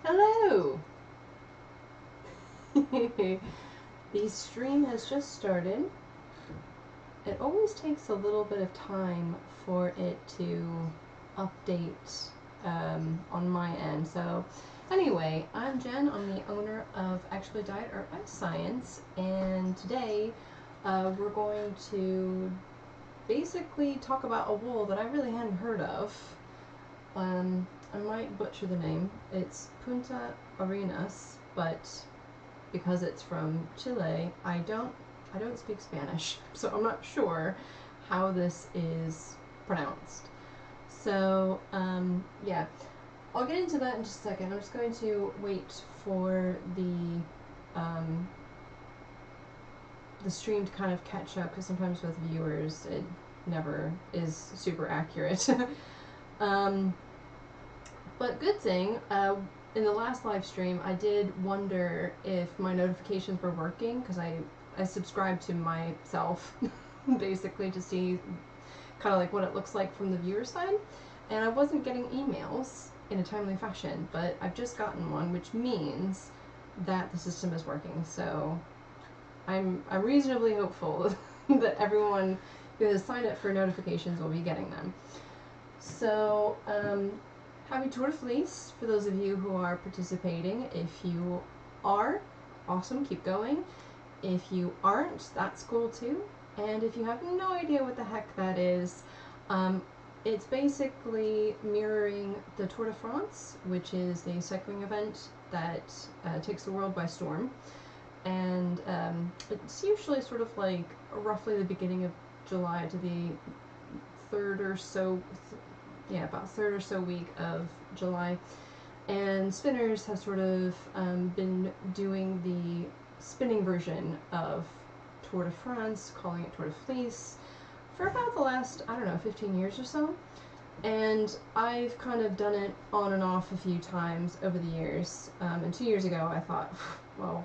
Hello! The stream has just started. It always takes a little bit of time for it to update on my end. So anyway, I'm Jen. I'm the owner of Actually Diet Art by Science, and today we're going to basically talk about a wool that I really hadn't heard of. I might butcher the name. It's Punta Arenas, but because it's from Chile, I don't speak Spanish, so I'm not sure how this is pronounced. So yeah, I'll get into that in just a second. I'm just going to wait for the stream to kind of catch up, because sometimes with viewers it never is super accurate. But good thing, in the last live stream, I did wonder if my notifications were working, because I subscribed to myself, basically, to see kind of like what it looks like from the viewer side, and I wasn't getting emails in a timely fashion, but I've just gotten one, which means that the system is working. So I'm reasonably hopeful that everyone who has signed up for notifications will be getting them. So happy Tour de Fleece for those of you who are participating. If you are, awesome, keep going. If you aren't, that's cool too. And if you have no idea what the heck that is, it's basically mirroring the Tour de France, which is a cycling event that takes the world by storm. And it's usually sort of like roughly the beginning of July to the third or so, about third or so week of July. And spinners have sort of been doing the spinning version of Tour de France, calling it Tour de Fleece, for about the last, 15 years or so. And I've kind of done it on and off a few times over the years. And 2 years ago I thought, well,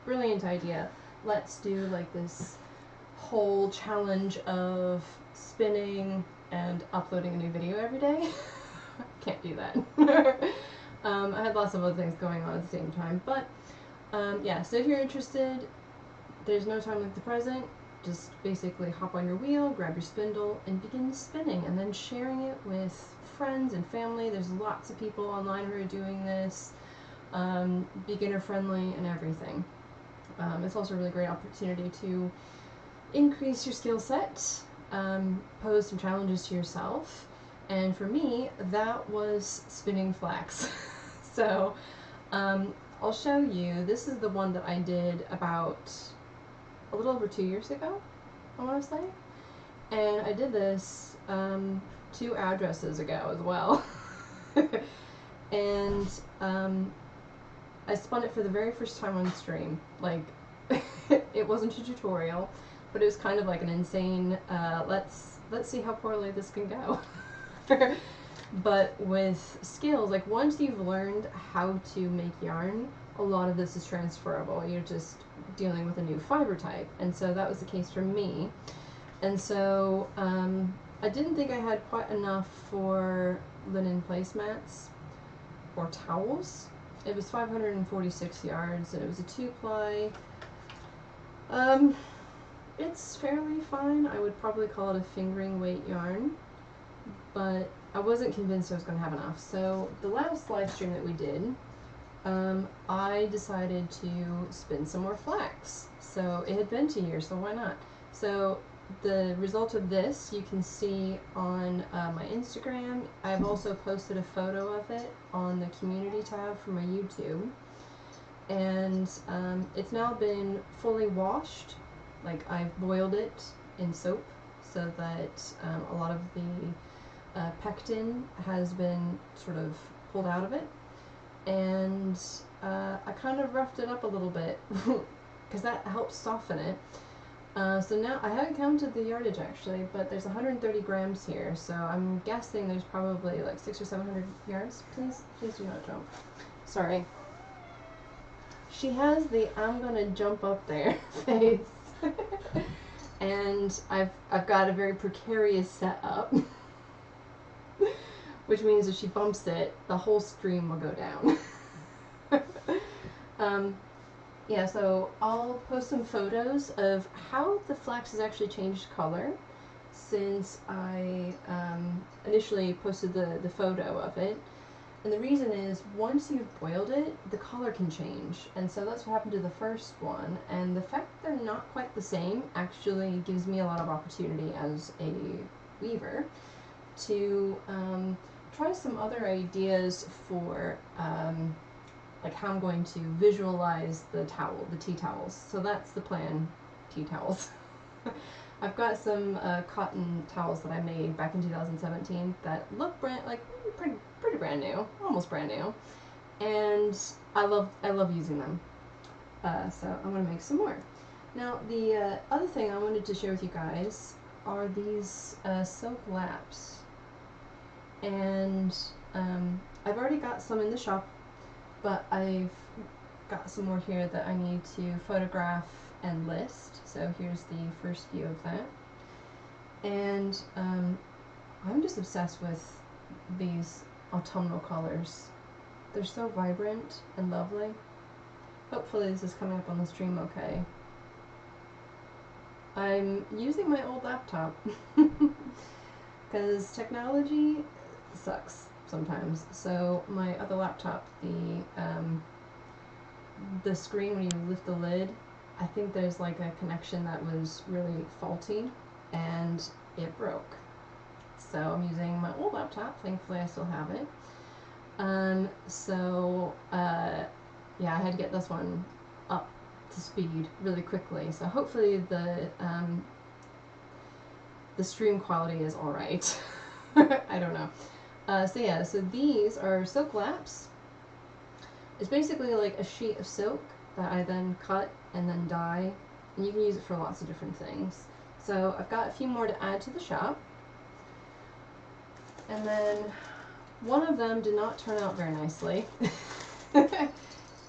brilliant idea. Let's do like this whole challenge of spinning and uploading a new video every day. Can't do that. I had lots of other things going on at the same time, but yeah, so if you're interested, there's no time like the present. Just basically hop on your wheel, grab your spindle, and begin spinning, and then sharing it with friends and family. There's lots of people online who are doing this, beginner friendly and everything. It's also a really great opportunity to increase your skill set, pose some challenges to yourself, and for me, that was spinning flax. So I'll show you. This is the one that I did about a little over 2 years ago, I want to say, and I did this 2 addresses ago as well. And I spun it for the very first time on stream. Like, it wasn't a tutorial, but it was kind of like an insane, let's see how poorly this can go. But with skills, like once you've learned how to make yarn, a lot of this is transferable. You're just dealing with a new fiber type, and so that was the case for me. And so I didn't think I had quite enough for linen placemats or towels. It was 546 yards, and it was a 2-ply. It's fairly fine. I would probably call it a fingering weight yarn, but I wasn't convinced I was going to have enough. So the last live stream that we did, I decided to spin some more flax. So it had been 2 years, so why not? So the result of this you can see on my Instagram. I've also posted a photo of it on the community tab for my YouTube. And it's now been fully washed. Like, I've boiled it in soap so that a lot of the pectin has been sort of pulled out of it. And I kind of roughed it up a little bit because that helps soften it. So now, I haven't counted the yardage actually, but there's 130 grams here, so I'm guessing there's probably like 600 or 700 yards. Please do not jump. Sorry. She has the "I'm gonna jump up there" face. And I've got a very precarious setup, which means if she bumps it, the whole stream will go down. um, yeah, so I'll post some photos of how the flax has actually changed color since I initially posted the photo of it. And the reason is, once you've boiled it, the color can change. And so that's what happened to the first one. And the fact that they're not quite the same actually gives me a lot of opportunity as a weaver to try some other ideas for like how I'm going to visualize the tea towels. So that's the plan, tea towels. I've got some cotton towels that I made back in 2017 that look pretty brand new, almost brand new, and I love using them. So I'm gonna make some more. Now the other thing I wanted to share with you guys are these silk laps, and I've already got some in the shop, but I've got some more here that I need to photograph and list. So here's the first view of that. And I'm just obsessed with these autumnal colors. They're so vibrant and lovely. Hopefully this is coming up on the stream okay. I'm using my old laptop because technology sucks sometimes. So my other laptop, the screen when you lift the lid, I think there's like a connection that was really faulty and it broke. So I'm using my old laptop. Thankfully I still have it. Yeah, I had to get this one up to speed really quickly. So hopefully the stream quality is all right. I don't know. So these are silk laps. It's basically like a sheet of silk that I then cut and then dye, and you can use it for lots of different things. So I've got a few more to add to the shop, and then one of them did not turn out very nicely.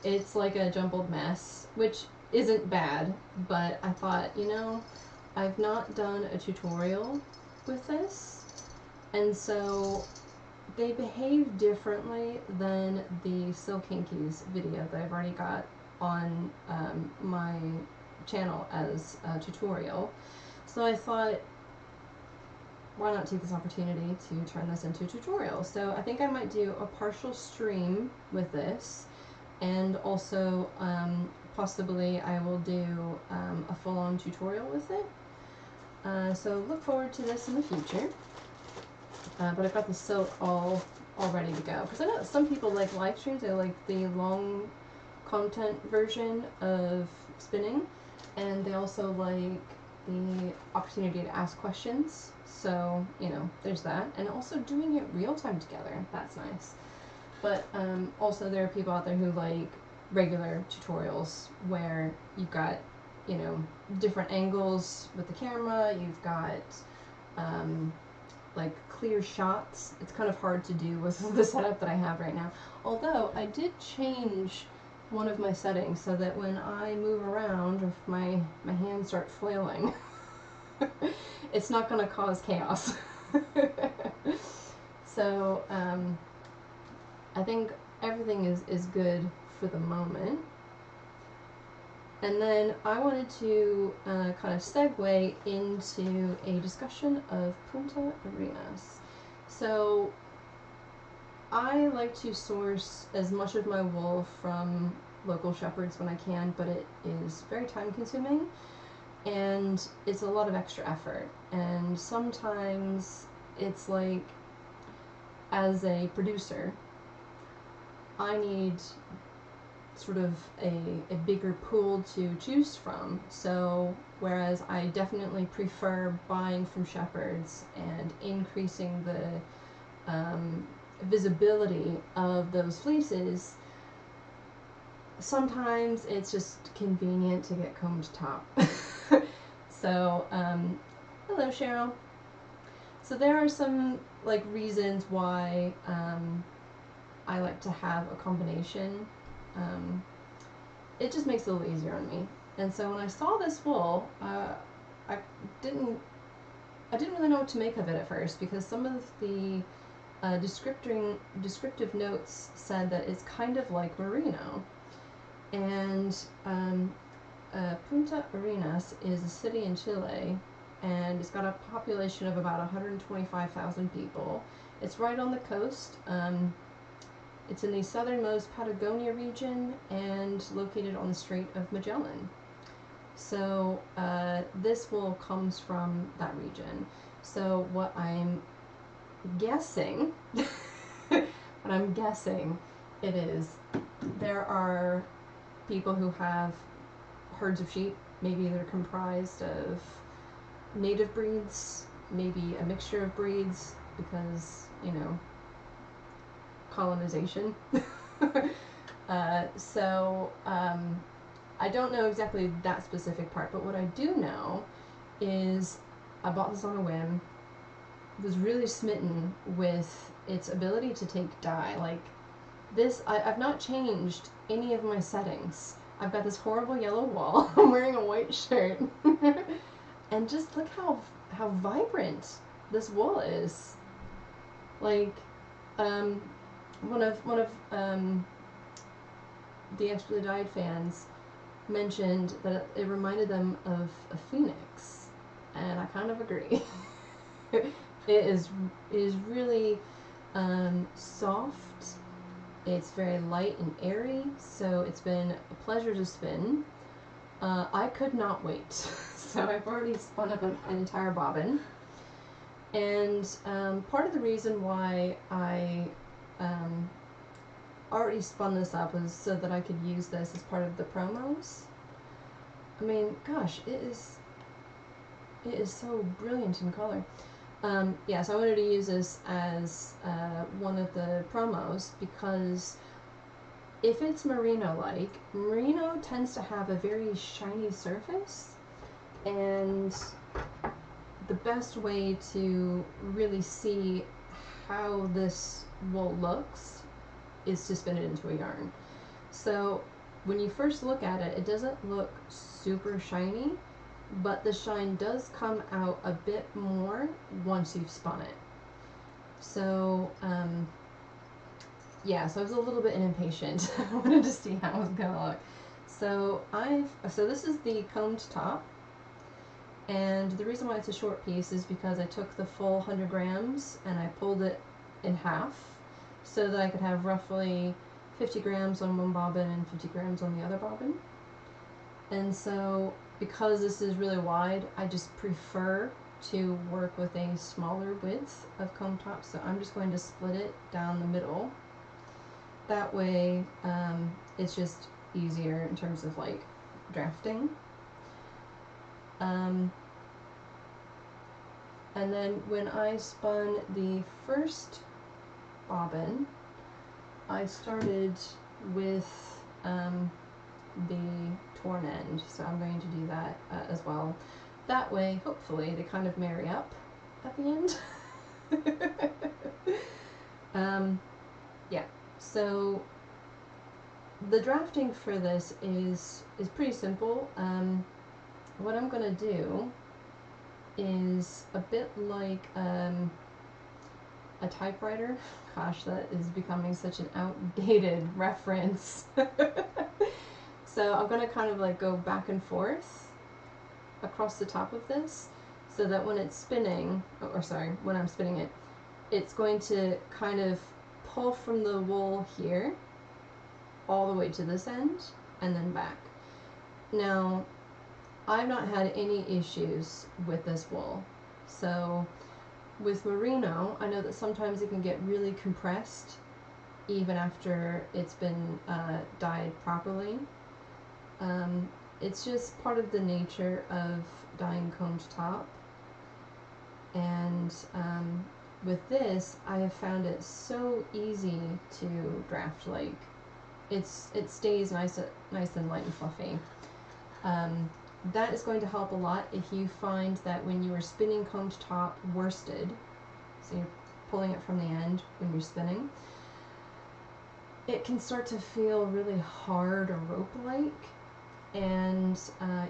It's like a jumbled mess, which isn't bad, but I thought, you know, I've not done a tutorial with this, and so they behave differently than the Silk Hankies video that I've already got on my channel as a tutorial. So I thought, why not take this opportunity to turn this into a tutorial? So I think I might do a partial stream with this, and also possibly I will do a full-on tutorial with it. So look forward to this in the future. But I've got the silk all ready to go. Because I know some people like live streams, they like the long content version of spinning, and they also like the opportunity to ask questions. So, you know, there's that. And also doing it real time together, that's nice. But also there are people out there who like regular tutorials where you've got, you know, different angles with the camera, you've got like clear shots. It's kind of hard to do with the setup that I have right now. Although I did change one of my settings so that when I move around, or if my hands start flailing, it's not going to cause chaos. So I think everything is good for the moment. And then I wanted to kind of segue into a discussion of Punta Arenas. So I like to source as much of my wool from local shepherds when I can, but it is very time consuming and it's a lot of extra effort. And sometimes it's like, as a producer, I need sort of a bigger pool to choose from. So whereas I definitely prefer buying from shepherds and increasing the visibility of those fleeces, sometimes it's just convenient to get combed top. So hello Cheryl. So there are some like reasons why I like to have a combination. It just makes it a little easier on me. And so when I saw this wool, I didn't really know what to make of it at first, because some of the descriptive notes said that it's kind of like merino. And Punta Arenas is a city in Chile, and it's got a population of about 125,000 people. It's right on the coast. It's in the southernmost Patagonia region and located on the Strait of Magellan. So this wool comes from that region. So what I'm guessing, it is, there are people who have herds of sheep. Maybe they're comprised of native breeds, maybe a mixture of breeds, because, you know, colonization. I don't know exactly that specific part, but what I do know is I bought this on a whim, was really smitten with its ability to take dye. Like this, I've not changed any of my settings. I've got this horrible yellow wall. I'm wearing a white shirt. And just look how vibrant this wool is. Like, one of the Extra Dyed fans mentioned that it reminded them of a phoenix, and I kind of agree. It is really soft. It's very light and airy, so it's been a pleasure to spin. I could not wait. So I've already spun up an entire bobbin. And part of the reason why I already spun this up was so that I could use this as part of the promos. I mean, gosh, it is so brilliant in color. Yeah, so I wanted to use this as one of the promos, because if it's merino-like, merino tends to have a very shiny surface, and the best way to really see how this wool looks is to spin it into a yarn. So when you first look at it, it doesn't look super shiny, but the shine does come out a bit more once you've spun it. So yeah, so I was a little bit impatient. I wanted to see how it was gonna look. So this is the combed top, and the reason why it's a short piece is because I took the full 100 grams and I pulled it in half so that I could have roughly 50 grams on one bobbin and 50 grams on the other bobbin. And so because this is really wide, I just prefer to work with a smaller width of comb top, so I'm just going to split it down the middle. That way it's just easier in terms of like drafting. And then when I spun the first bobbin, I started with the torn end, so I'm going to do that as well. That way, hopefully, they kind of marry up at the end. Yeah, so the drafting for this is pretty simple. What I'm going to do is a bit like a typewriter. Gosh, that is becoming such an outdated reference. So I'm going to kind of like go back and forth across the top of this, so that when it's spinning, when I'm spinning it, it's going to kind of pull from the wool here all the way to this end and then back. Now, I've not had any issues with this wool. So with merino, I know that sometimes it can get really compressed even after it's been dyed properly. It's just part of the nature of dyeing combed top. And with this, I have found it so easy to draft. Like, it stays nice and light and fluffy. That is going to help a lot if you find that when you are spinning combed top worsted, so you're pulling it from the end when you're spinning, it can start to feel really hard or rope-like, and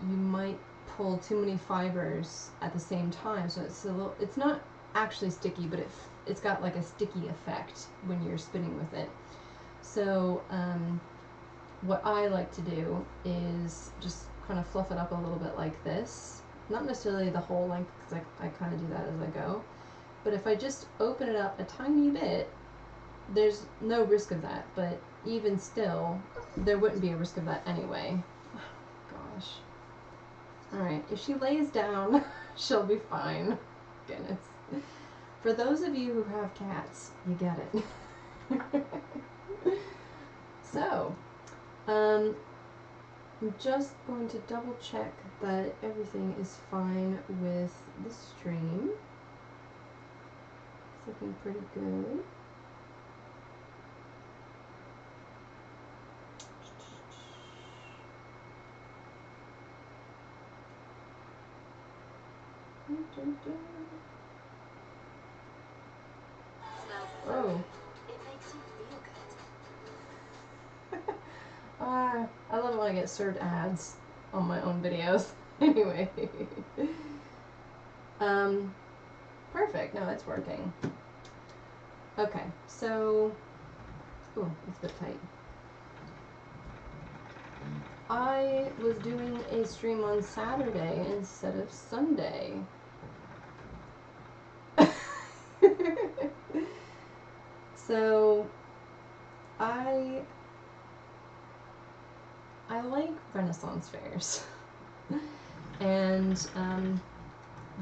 you might pull too many fibers at the same time. So it's not actually sticky, but it's got like a sticky effect when you're spinning with it. So what I like to do is just kind of fluff it up a little bit like this. Not necessarily the whole length, because I kind of do that as I go. But if I just open it up a tiny bit, there's no risk of that. But even still, there wouldn't be a risk of that anyway. Gosh. Alright, if she lays down, she'll be fine. Goodness. For those of you who have cats, you get it. So, I'm just going to double check that everything is fine with the stream. It's looking pretty good. Oh. It makes you feel good. I love it when I get served ads on my own videos. Anyway. Perfect. No, it's working. Okay, so... Ooh, it's a bit tight. I was doing a stream on Saturday instead of Sunday. So, I like Renaissance fairs. And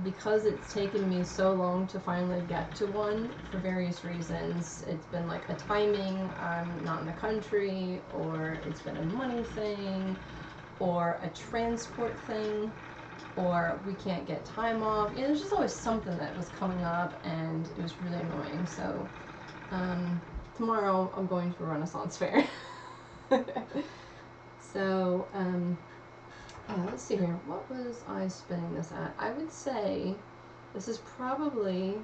because it's taken me so long to finally get to one for various reasons, it's been like a timing, I'm not in the country, or it's been a money thing, or a transport thing, or we can't get time off. You know, there's just always something that was coming up, and it was really annoying. So tomorrow I'm going to a Renaissance fair. So let's see here. What was I spinning this at? I would say this is probably,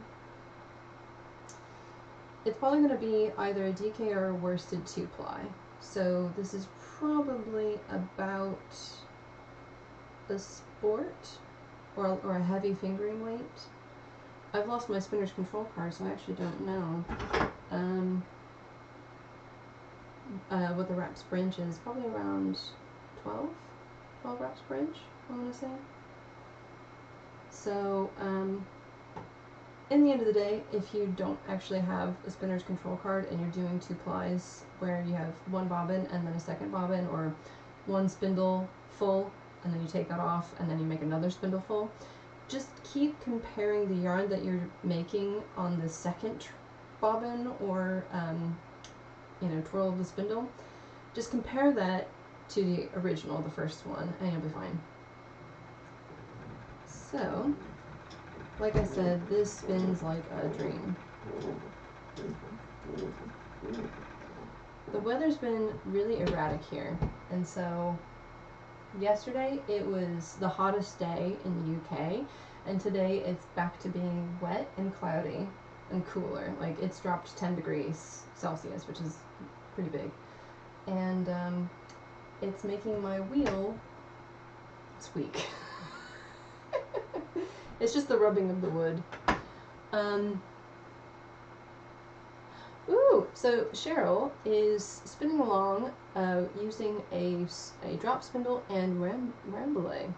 it's probably going to be either a DK or a worsted 2-ply. So this is probably about a sport or a heavy fingering weight. I've lost my spinner's control card, so I actually don't know what the wraps per inch is. Probably around 12 wraps per inch, I want to say. So in the end of the day, if you don't actually have a spinner's control card and you're doing 2-plies where you have one bobbin and then a second bobbin, or one spindle full and then you take that off and then you make another spindle full, just keep comparing the yarn that you're making on the second bobbin or twirl of the spindle. Just compare that to the original, the first one, and you'll be fine. So, like I said, this spins like a dream. The weather's been really erratic here, and so yesterday it was the hottest day in the UK, and today it's back to being wet and cloudy and cooler. Like, it's dropped 10 degrees Celsius, which is pretty big. And it's making my wheel squeak. It's just the rubbing of the wood. Ooh, so Cheryl is spinning along using a drop spindle and rambouillet.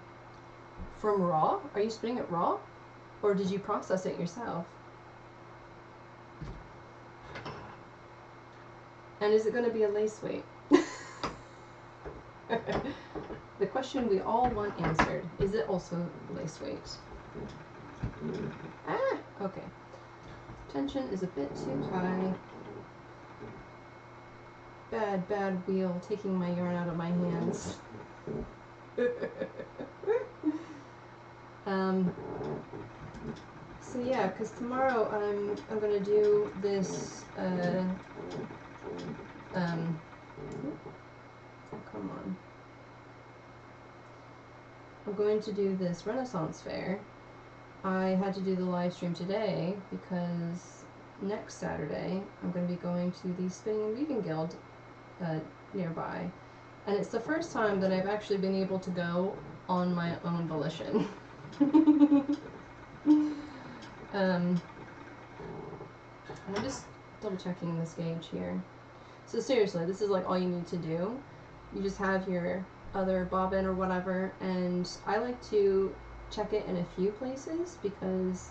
From raw? Are you spinning it raw? Or did you process it yourself? And is it going to be a lace weight? The question we all want answered. Is it also lace weight? Ah, okay. Tension is a bit too high. Bad wheel, taking my yarn out of my hands. So yeah, because tomorrow I'm gonna do this. Come on. I'm going to do this Renaissance fair. I had to do the live stream today because next Saturday I'm going to be going to the Spinning and Weaving Guild nearby, and it's the first time that I've actually been able to go on my own volition. And I'm just double checking this gauge here. So seriously, this is like all you need to do. You just have your other bobbin or whatever, and I like to check it in a few places, because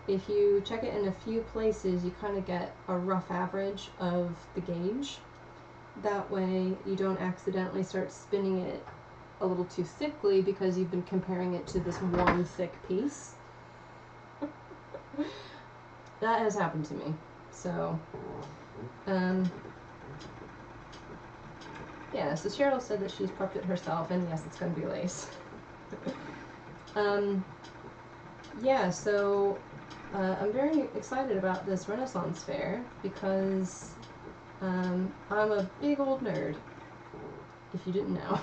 if you check it in a few places, you kind of get a rough average of the gauge. That way you don't accidentally start spinning it a little too thickly because you've been comparing it to this one thick piece. That has happened to me. So, yeah, so Cheryl said that she's prepped it herself, and yes, it's going to be lace. Yeah, so I'm very excited about this Renaissance fair because I'm a big old nerd, if you didn't know.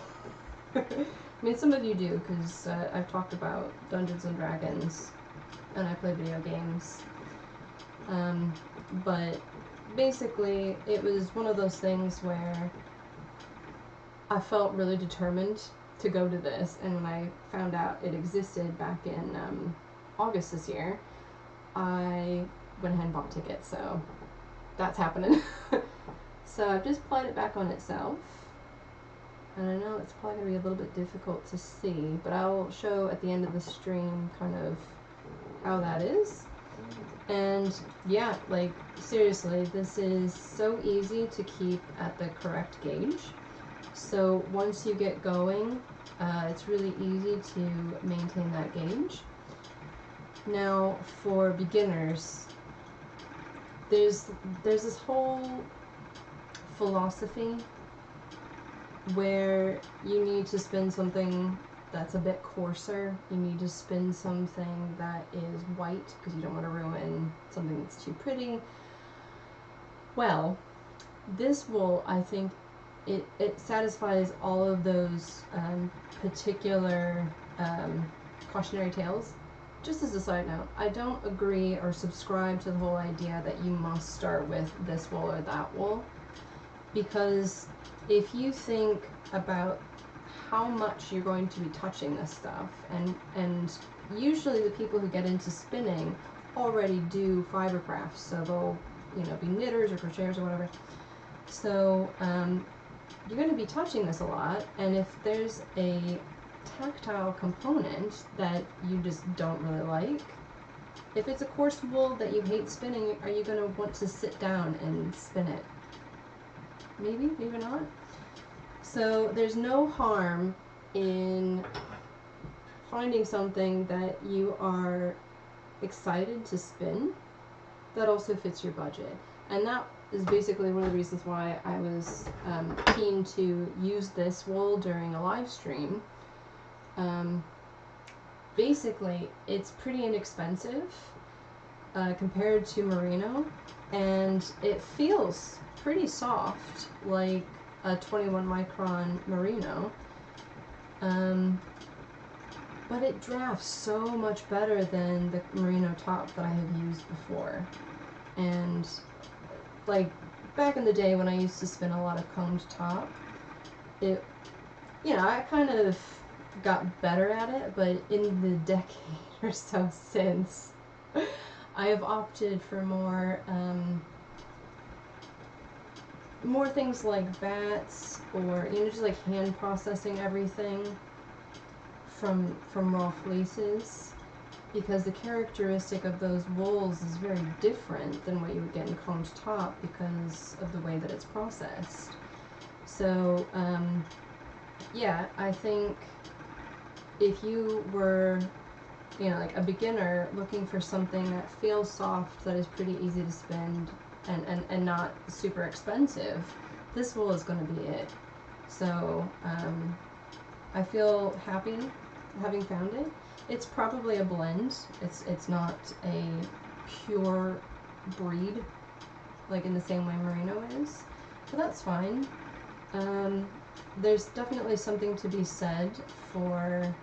I mean, some of you do, because I've talked about Dungeons and Dragons, and I play video games. But basically, it was one of those things where I felt really determined to go to this, and when I found out it existed back in August this year, I went ahead and bought tickets, so that's happening. So I've just plied it back on itself, and I know it's probably going to be a little bit difficult to see, but I'll show at the end of the stream kind of how that is. And yeah, like seriously, this is so easy to keep at the correct gauge. So once you get going, it's really easy to maintain that gauge. Now for beginners, there's this whole philosophy where you need to spin something that's a bit coarser. You need to spin something that is white because you don't want to ruin something that's too pretty. Well, this wool, I think, it satisfies all of those particular cautionary tales. Just as a side note, I don't agree or subscribe to the whole idea that you must start with this wool or that wool, because if you think about how much you're going to be touching this stuff, and usually the people who get into spinning already do fiber crafts, so they'll, you know, be knitters or crocheters or whatever. So you're going to be touching this a lot, and if there's a tactile component that you just don't really like, if it's a coarse wool that you hate spinning, are you going to want to sit down and spin it? Maybe, maybe not. So there's no harm in finding something that you are excited to spin that also fits your budget. And that is basically one of the reasons why I was keen to use this wool during a live stream. Basically, it's pretty inexpensive compared to merino, and it feels pretty soft, like a 21 micron merino, but it drafts so much better than the merino top that I have used before. And like back in the day when I used to spin a lot of combed top, it, you know, I kind of got better at it, but in the decade or so since, I have opted for more things like bats, or, you know, just like hand processing everything from raw fleeces, because the characteristic of those wools is very different than what you would get in combed top because of the way that it's processed. So yeah, I think if you were, you know, like a beginner looking for something that feels soft, that is pretty easy to spin, and not super expensive, this wool is going to be it. So I feel happy having found it. It's probably a blend. It's not a pure breed, like in the same way merino is, but that's fine. There's definitely something to be said for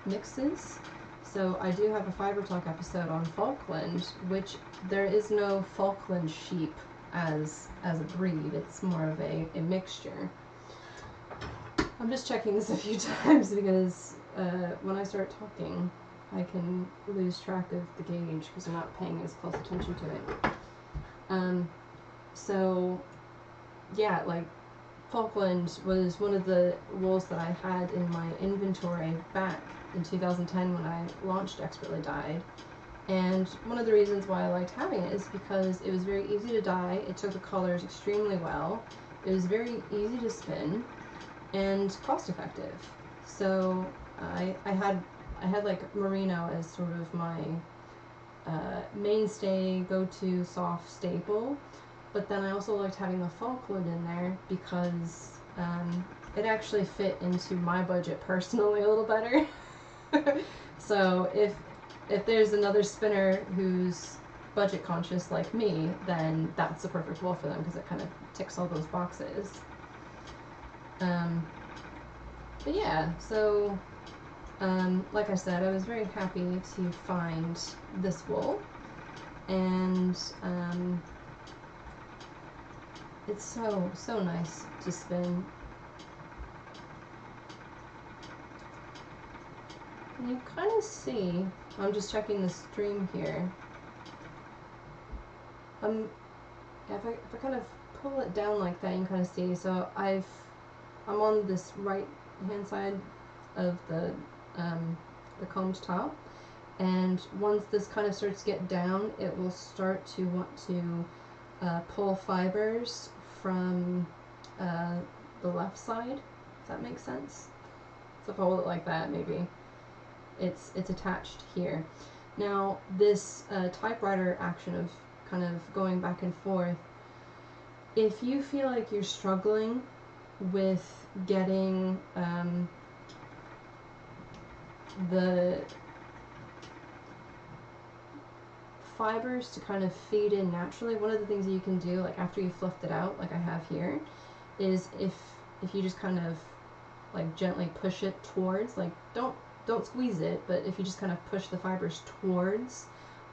mixes. So I do have a Fiber Talk episode on Falkland, which there is no Falkland sheep as a breed. It's more of a mixture. I'm just checking this a few times because when I start talking, I can lose track of the gauge because I'm not paying as close attention to it. So yeah, like Falkland was one of the wools that I had in my inventory back in 2010 when I launched Expertly Dyed. And one of the reasons why I liked having it is because it was very easy to dye, it took the colors extremely well, it was very easy to spin, and cost effective. So I had like merino as sort of my mainstay, go-to soft staple, but then I also liked having the Falkland in there because it actually fit into my budget personally a little better. So if there's another spinner who's budget conscious like me, then that's the perfect wool for them because it kind of ticks all those boxes. But yeah, so like I said, I was very happy to find this wool, and it's so nice to spin. And you kind of see, I'm just checking the stream here. If I kind of pull it down like that, you can kind of see. So I'm on this right hand side of the combed top, and once this kind of starts to get down, it will start to want to pull fibers from the left side. Does that make sense? So if I hold it like that, maybe it's attached here. Now this typewriter action of kind of going back and forth, if you feel like you're struggling with getting the fibers to kind of feed in naturally, one of the things that you can do, like after you fluffed it out, like I have here, is if you just kind of like gently push it towards, like don't squeeze it, but if you just kind of push the fibers towards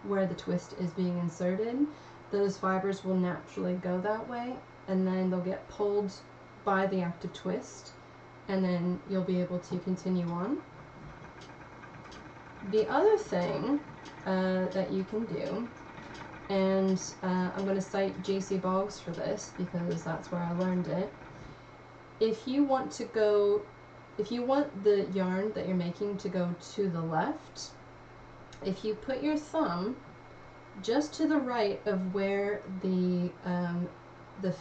where the twist is being inserted, those fibers will naturally go that way, and then they'll get pulled by the active twist, and then you'll be able to continue on. The other thing that you can do, and I'm going to cite JC Boggs for this because that's where I learned it. If you want the yarn that you're making to go to the left, if you put your thumb just to the right of where the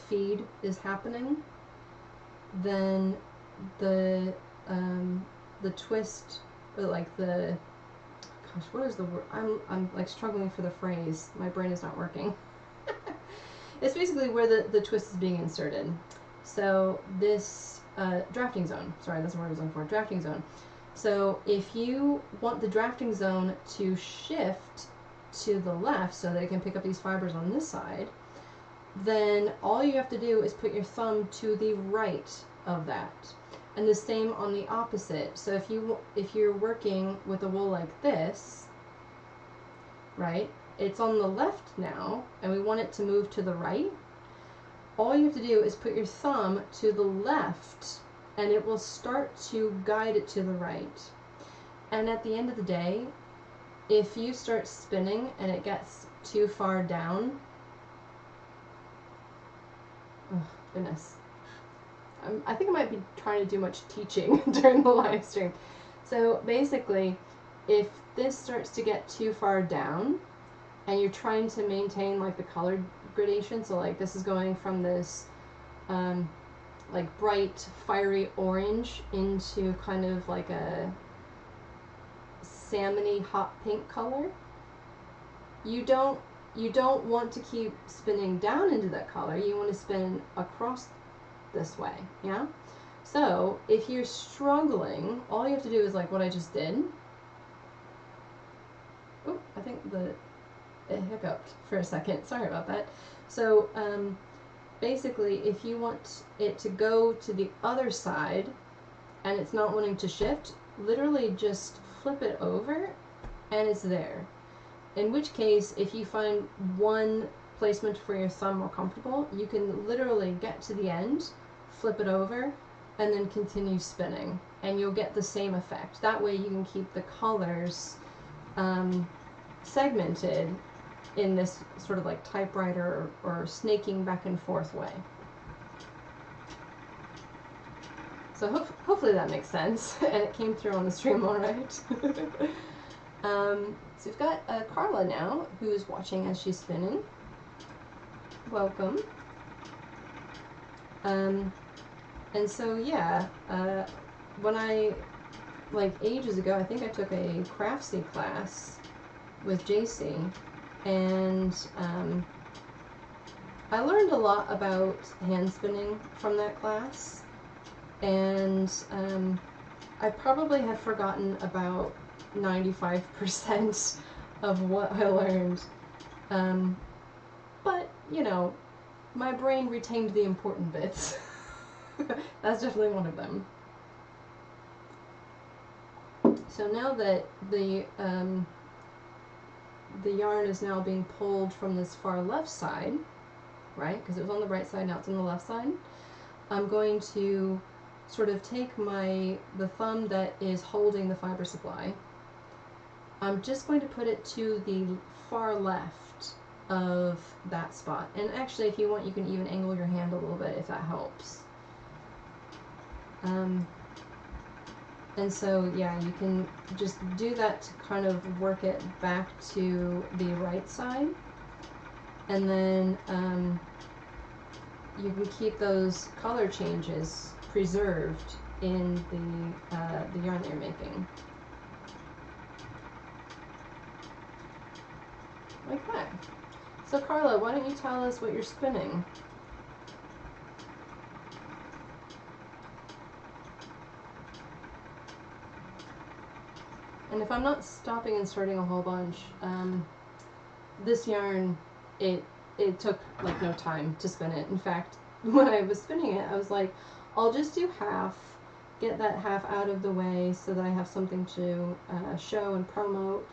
feed is happening, then the twist, or like the, gosh, what is the word? I'm like struggling for the phrase. My brain is not working. It's basically where the twist is being inserted. So this drafting zone. Sorry, that's the word I was looking for. Drafting zone. So if you want the drafting zone to shift to the left so that it can pick up these fibers on this side, then all you have to do is put your thumb to the right of that. And the same on the opposite. So if you're working with a wool like this, right, it's on the left now, and we want it to move to the right. All you have to do is put your thumb to the left, and it will start to guide it to the right. And at the end of the day, if you start spinning and it gets too far down, oh goodness, I think I might be trying to do much teaching during the live stream. So basically, if this starts to get too far down and you're trying to maintain like the color gradation, so like this is going from this like bright fiery orange into kind of like a salmony hot pink color, you don't want to keep spinning down into that color. You want to spin across this way, yeah? So if you're struggling, all you have to do is like what I just did. Oh, I think it hiccuped for a second. Sorry about that. So basically, if you want it to go to the other side and it's not wanting to shift, literally just flip it over and it's there. In which case, if you find one placement for your thumb more comfortable, you can literally get to the end, flip it over, and then continue spinning, and you'll get the same effect. That way you can keep the colors segmented in this sort of like typewriter or snaking back and forth way. So hopefully that makes sense, and it came through on the stream all right. So we've got Carla now, who's watching as she's spinning. Welcome. And so yeah, when I, like ages ago, I think I took a Craftsy class with JC, and I learned a lot about hand spinning from that class. And I probably have forgotten about 95% of what I learned. But, you know, my brain retained the important bits. That's definitely one of them. So now that the yarn is now being pulled from this far left side, right? Because it was on the right side, now it's on the left side. I'm going to sort of take the thumb that is holding the fiber supply. I'm just going to put it to the far left of that spot. And actually, if you want, you can even angle your hand a little bit if that helps. And so, yeah, you can just do that to kind of work it back to the right side. And then you can keep those color changes preserved in the yarn that you're making. Like that. So Carla, why don't you tell us what you're spinning? And if I'm not stopping and starting a whole bunch, this yarn, it took like no time to spin it. In fact, when I was spinning it, I was like, I'll just do half, get that half out of the way so that I have something to show and promote.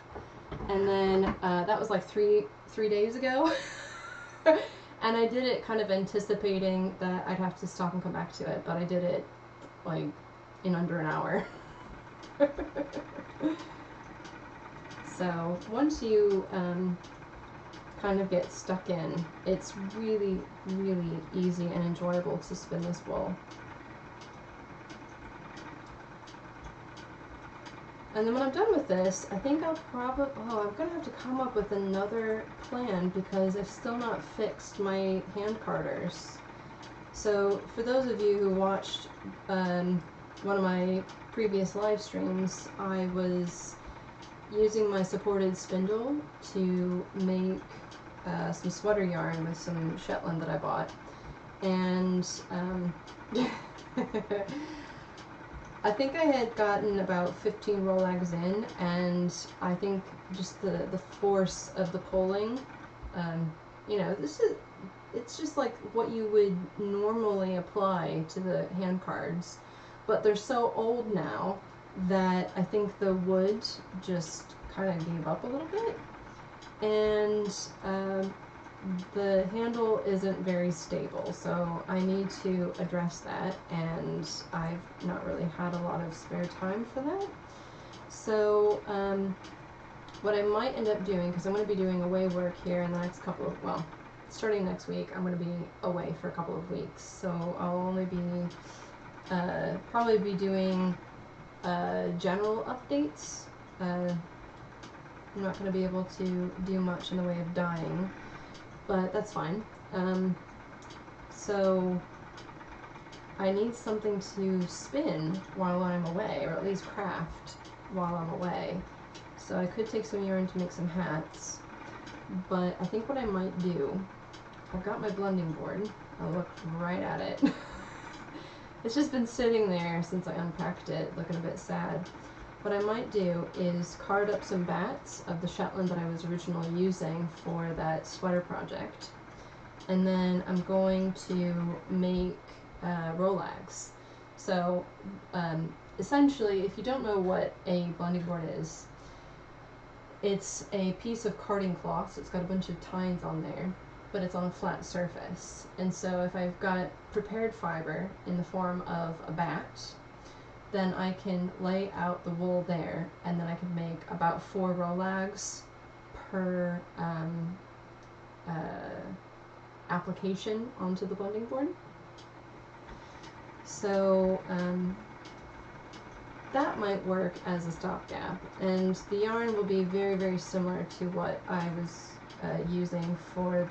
And then that was like three days ago. And I did it kind of anticipating that I'd have to stop and come back to it, but I did it like in under an hour. So once you kind of get stuck in, it's really, really easy and enjoyable to spin this wool. And then when I'm done with this, I think I'll probably, I'm gonna have to come up with another plan because I've still not fixed my hand carders. So for those of you who watched one of my previous live streams, I was using my supported spindle to make some sweater yarn with some Shetland that I bought. And I think I had gotten about 15 Rolags in, and I think just the force of the pulling, you know, it's just like what you would normally apply to the hand cards, but they're so old now that I think the wood just kind of gave up a little bit, and the handle isn't very stable, so I need to address that, and I've not really had a lot of spare time for that. So what I might end up doing, because I'm going to be doing away work here in the next couple of, well, starting next week, I'm going to be away for a couple of weeks, so I'll only be probably be doing general updates. I'm not going to be able to do much in the way of dyeing, but that's fine. So I need something to spin while I'm away, or at least craft while I'm away. So I could take some yarn to make some hats, but I think what I might do, I've got my blending board. I'll look right at it. It's just been sitting there since I unpacked it, looking a bit sad. What I might do is card up some bats of the Shetland that I was originally using for that sweater project. And then I'm going to make Rolags. So essentially, if you don't know what a blending board is, it's a piece of carding cloth, so it's got a bunch of tines on there, but it's on a flat surface. And so if I've got prepared fiber in the form of a bat, then I can lay out the wool there, and then I can make about 4 rolags per application onto the blending board. So that might work as a stopgap, and the yarn will be very, very similar to what I was using for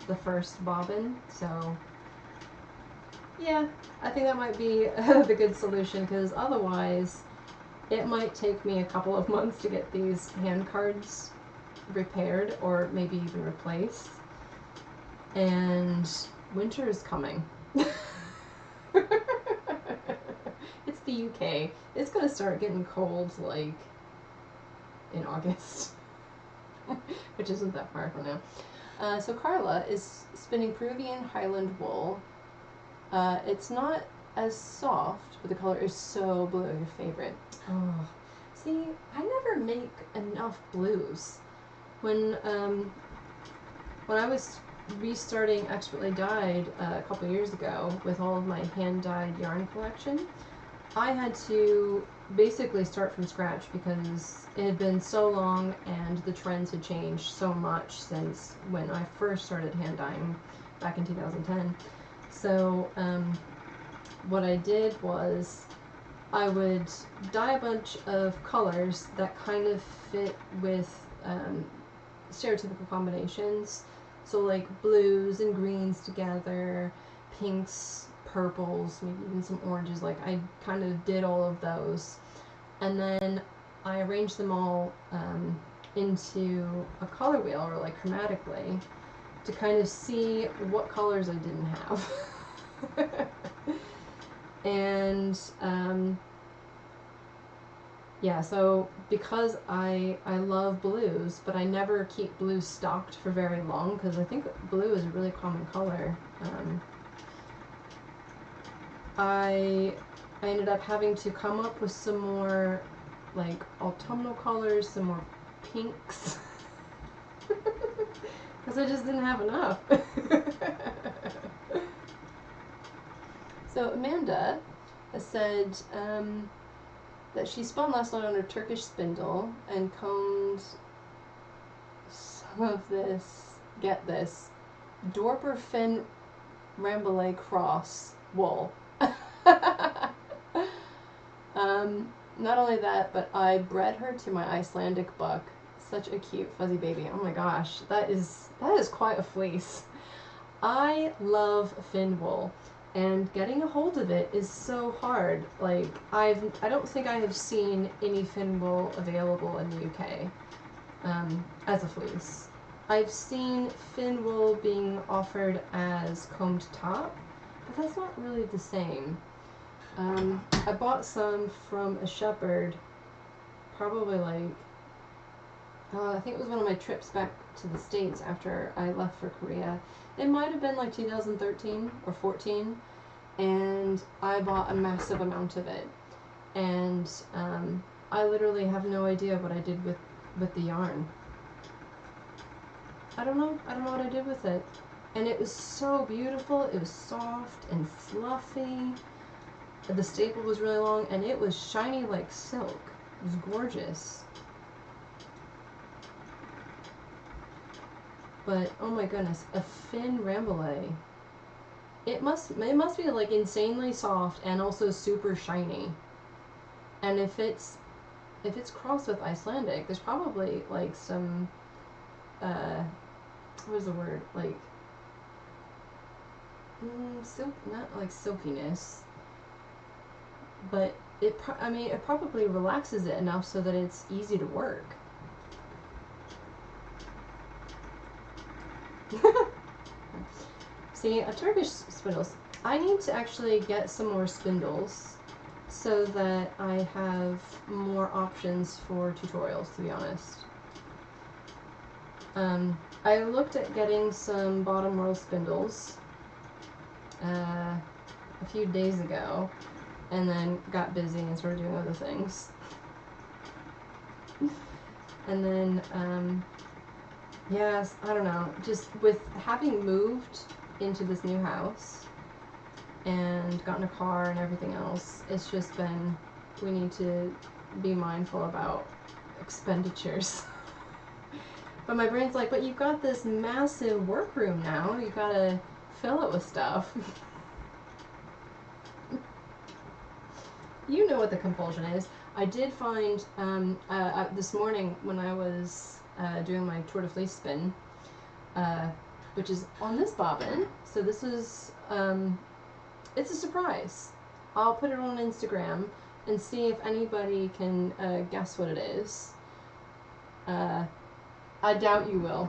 the first bobbin. So yeah, I think that might be the good solution, because otherwise it might take me a couple of months to get these hand cards repaired or maybe even replaced, and winter is coming. It's the UK. It's gonna start getting cold like in August, which isn't that far from now. So Carla is spinning Peruvian Highland wool. It's not as soft, but the color is so blue. Your favorite. Oh, see, I never make enough blues. When I was restarting Expertly Dyed a couple years ago with all of my hand-dyed yarn collection, I had to basically start from scratch because it had been so long and the trends had changed so much since when I first started hand dyeing back in 2010. So what I did was I would dye a bunch of colors that kind of fit with stereotypical combinations. So like blues and greens together, pinks, purples, maybe even some oranges. Like I kind of did all of those, and then I arranged them all into a color wheel, or like chromatically, to kind of see what colors I didn't have. And yeah, so because I love blues, but I never keep blues stocked for very long because I think blue is a really common color. I ended up having to come up with some more like autumnal colors, some more pinks, because I just didn't have enough. So Amanda has said that she spun last night on her Turkish spindle and combed some of this, get this, Dorper Fin Rambouillet cross wool. Not only that, but I bred her to my Icelandic buck. Such a cute fuzzy baby. Oh my gosh, that is quite a fleece. I love fin wool, and getting a hold of it is so hard. Like I don't think I have seen any fin wool available in the UK as a fleece. I've seen fin wool being offered as combed top, but that's not really the same. I bought some from a shepherd, probably like, I think it was one of my trips back to the States after I left for Korea. It might have been like 2013 or 14, and I bought a massive amount of it. And I literally have no idea what I did with the yarn. I don't know what I did with it. And it was so beautiful. It was soft and fluffy. The staple was really long, and it was shiny like silk. It was gorgeous. But oh my goodness, a fin Rambouillet. It must be like insanely soft and also super shiny. And if it's crossed with Icelandic, there's probably like some what is the word, like silk, not like silkiness, but it probably relaxes it enough so that it's easy to work. See, a Turkish spindles. I need to actually get some more spindles so that I have more options for tutorials, to be honest. I looked at getting some bottom roll spindles a few days ago, and then got busy and started doing other things. And then, yes, I don't know, just with having moved into this new house and gotten a car and everything else. It's just been, we need to be mindful about expenditures. But my brain's like, but you've got this massive workroom now. You gotta fill it with stuff. You know what the compulsion is. I did find this morning when I was doing my Tour de Fleece spin, which is on this bobbin. So this is, it's a surprise. I'll put it on Instagram and see if anybody can guess what it is. I doubt you will.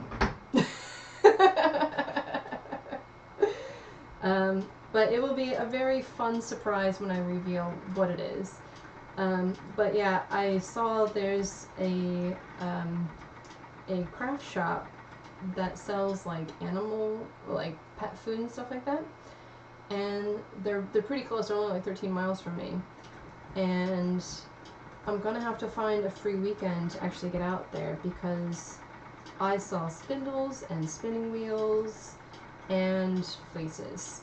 But it will be a very fun surprise when I reveal what it is. But yeah, I saw there's a craft shop that sells like animal, like pet food and stuff like that. And they're pretty close. They're only like 13 miles from me. And I'm gonna have to find a free weekend to actually get out there because I saw spindles and spinning wheels and fleeces.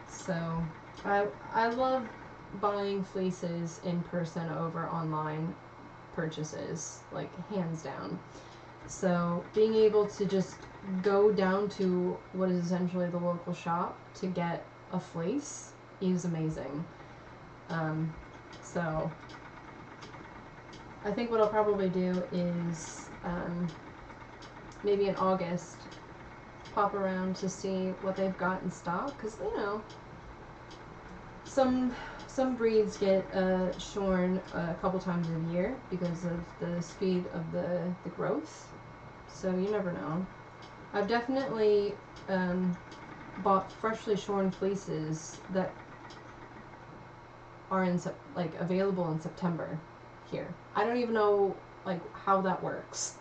So I love buying fleeces in person over online purchases, like hands down. So being able to just go down to what is essentially the local shop to get a fleece is amazing. So I think what I'll probably do is maybe in August pop around to see what they've got in stock, because you know some breeds get shorn a couple times a year because of the speed of the growth, so you never know. I've definitely bought freshly shorn fleeces that are like available in September here. I don't even know like how that works.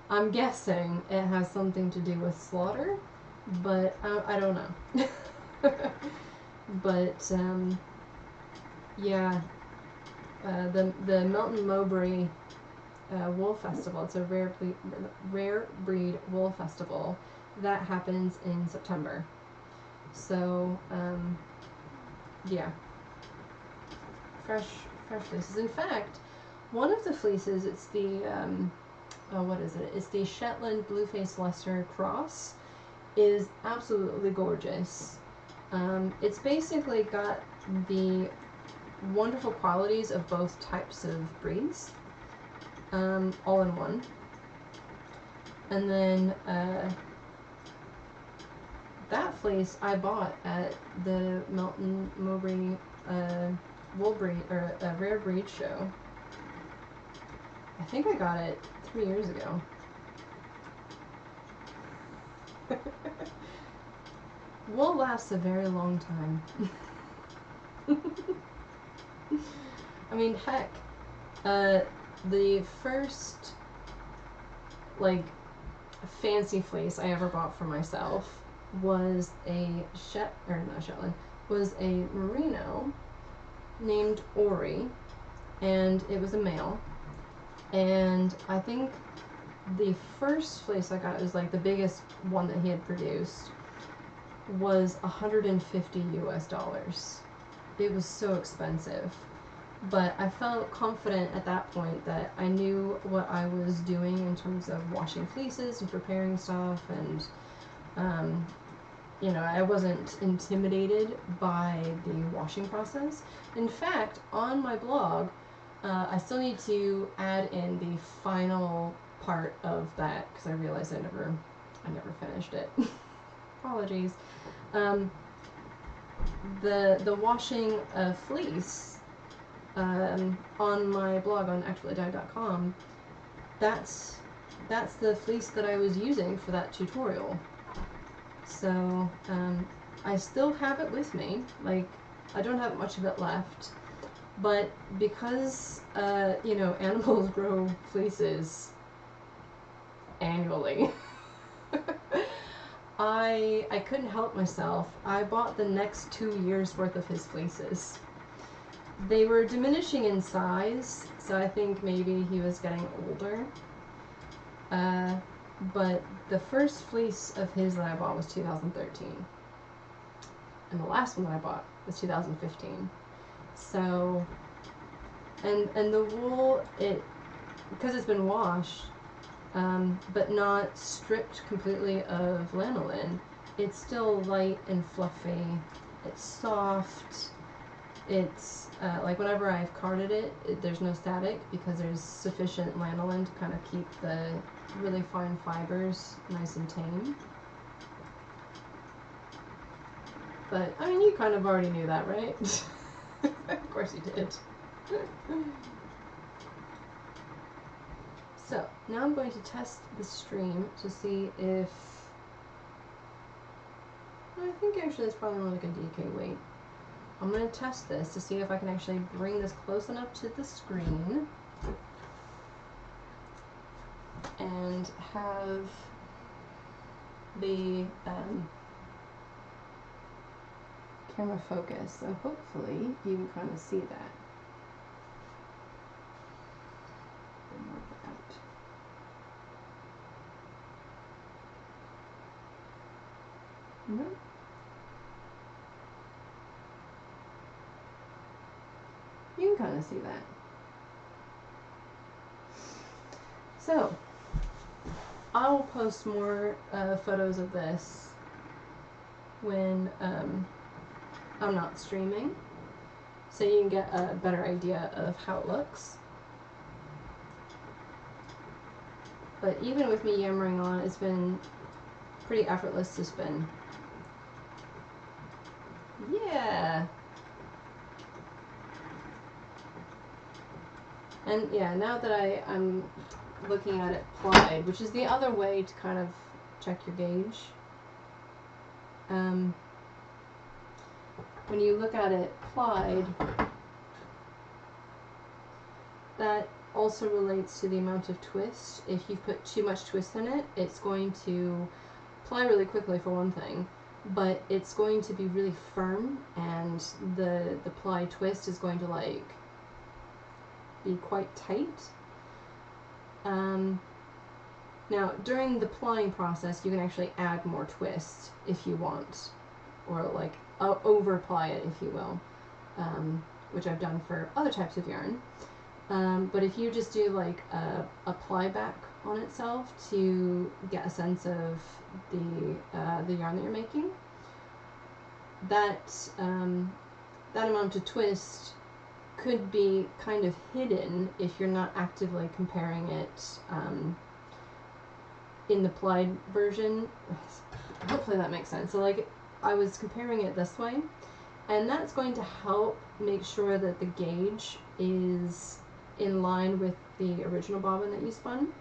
I'm guessing it has something to do with slaughter, but I don't know. But yeah, the Melton Mowbray Wool Festival. It's a rare breed wool festival that happens in September. So yeah, fresh fleeces. In fact, one of the fleeces, it's the what is it? It's the Shetland Blueface Leicester Cross. Is absolutely gorgeous. It's basically got the wonderful qualities of both types of breeds, all in one. And then that fleece I bought at the Melton Mowbray wool breed or rare breed show. I think I got it 3 years ago. Wool lasts a very long time. I mean, heck, the first like fancy fleece I ever bought for myself was was a merino named Ori, and it was a male. And I think the first fleece I got, was like the biggest one that he had produced, was $150 US. It was so expensive, but I felt confident at that point that I knew what I was doing in terms of washing fleeces and preparing stuff, and you know, I wasn't intimidated by the washing process. In fact, on my blog, I still need to add in the final part of that because I realized I never finished it. Apologies. The washing of fleece on my blog on actuallydyed.com, that's the fleece that I was using for that tutorial. So I still have it with me. Like, I don't have much of it left, but because you know, animals grow fleeces annually. I couldn't help myself. I bought the next 2 years worth of his fleeces. They were diminishing in size, so I think maybe he was getting older. But the first fleece of his that I bought was 2013. and the last one that I bought was 2015. So, and the wool, because it's been washed, but not stripped completely of lanolin, it's still light and fluffy. It's soft. It's like whenever I've carded it, there's no static because there's sufficient lanolin to kind of keep the really fine fibers nice and tame. But, I mean, you kind of already knew that, right? Of course you did. So, now I'm going to test the stream to see if... I think actually it's probably more like a DK weight. I'm going to test this to see if I can actually bring this close enough to the screen and have the camera focus. So hopefully you can kind of see that. No. You can kind of see that. So, I will post more photos of this when I'm not streaming, so you can get a better idea of how it looks. But even with me yammering on, it's been pretty effortless to spin. Yeah! And yeah, now that I'm looking at it plied, which is the other way to kind of check your gauge. When you look at it plied, that also relates to the amount of twist. If you put too much twist in it, it's going to ply really quickly for one thing, but it's going to be really firm, and the ply twist is going to like be quite tight. Now, during the plying process, you can actually add more twist if you want, or like over ply it, if you will, which I've done for other types of yarn. But if you just do like a ply back on itself to get a sense of the yarn that you're making, that amount of twist could be kind of hidden if you're not actively comparing it in the plied version. Hopefully that makes sense. So like I was comparing it this way, and that's going to help make sure that the gauge is in line with the original bobbin that you spun.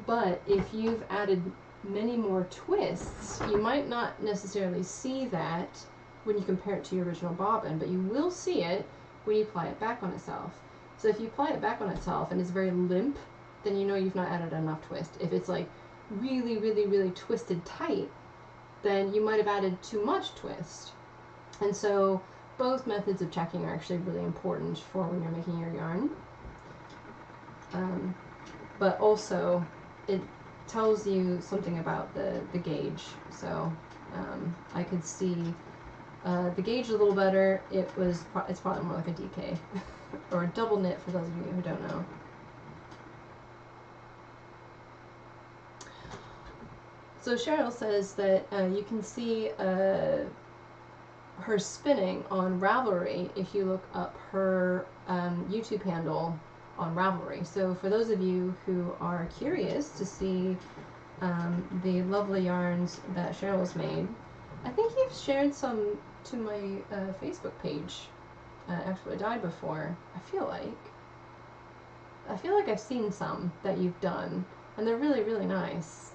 But if you've added many more twists, you might not necessarily see that when you compare it to your original bobbin, but you will see it when you ply it back on itself. So if you ply it back on itself and it's very limp, then you know you've not added enough twist. If it's like really, really, really twisted tight, then you might have added too much twist. And so both methods of checking are actually really important for when you're making your yarn. But also it tells you something about the gauge. So I could see the gauge a little better. It's probably more like a DK or a double knit for those of you who don't know. So Cheryl says that you can see her spinning on Ravelry if you look up her YouTube handle on Ravelry. So for those of you who are curious to see the lovely yarns that Cheryl's made, I think you've shared some to my Facebook page. Actually died before. I feel like I've seen some that you've done, and they're really, really nice.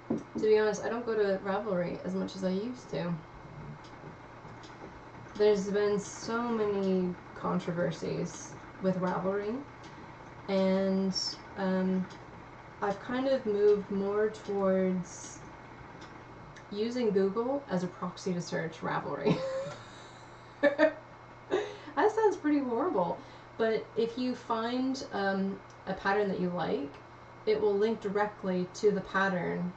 To be honest, I don't go to Ravelry as much as I used to. There's been so many controversies with Ravelry, and I've kind of moved more towards using Google as a proxy to search Ravelry. That sounds pretty horrible, but if you find a pattern that you like, it will link directly to the pattern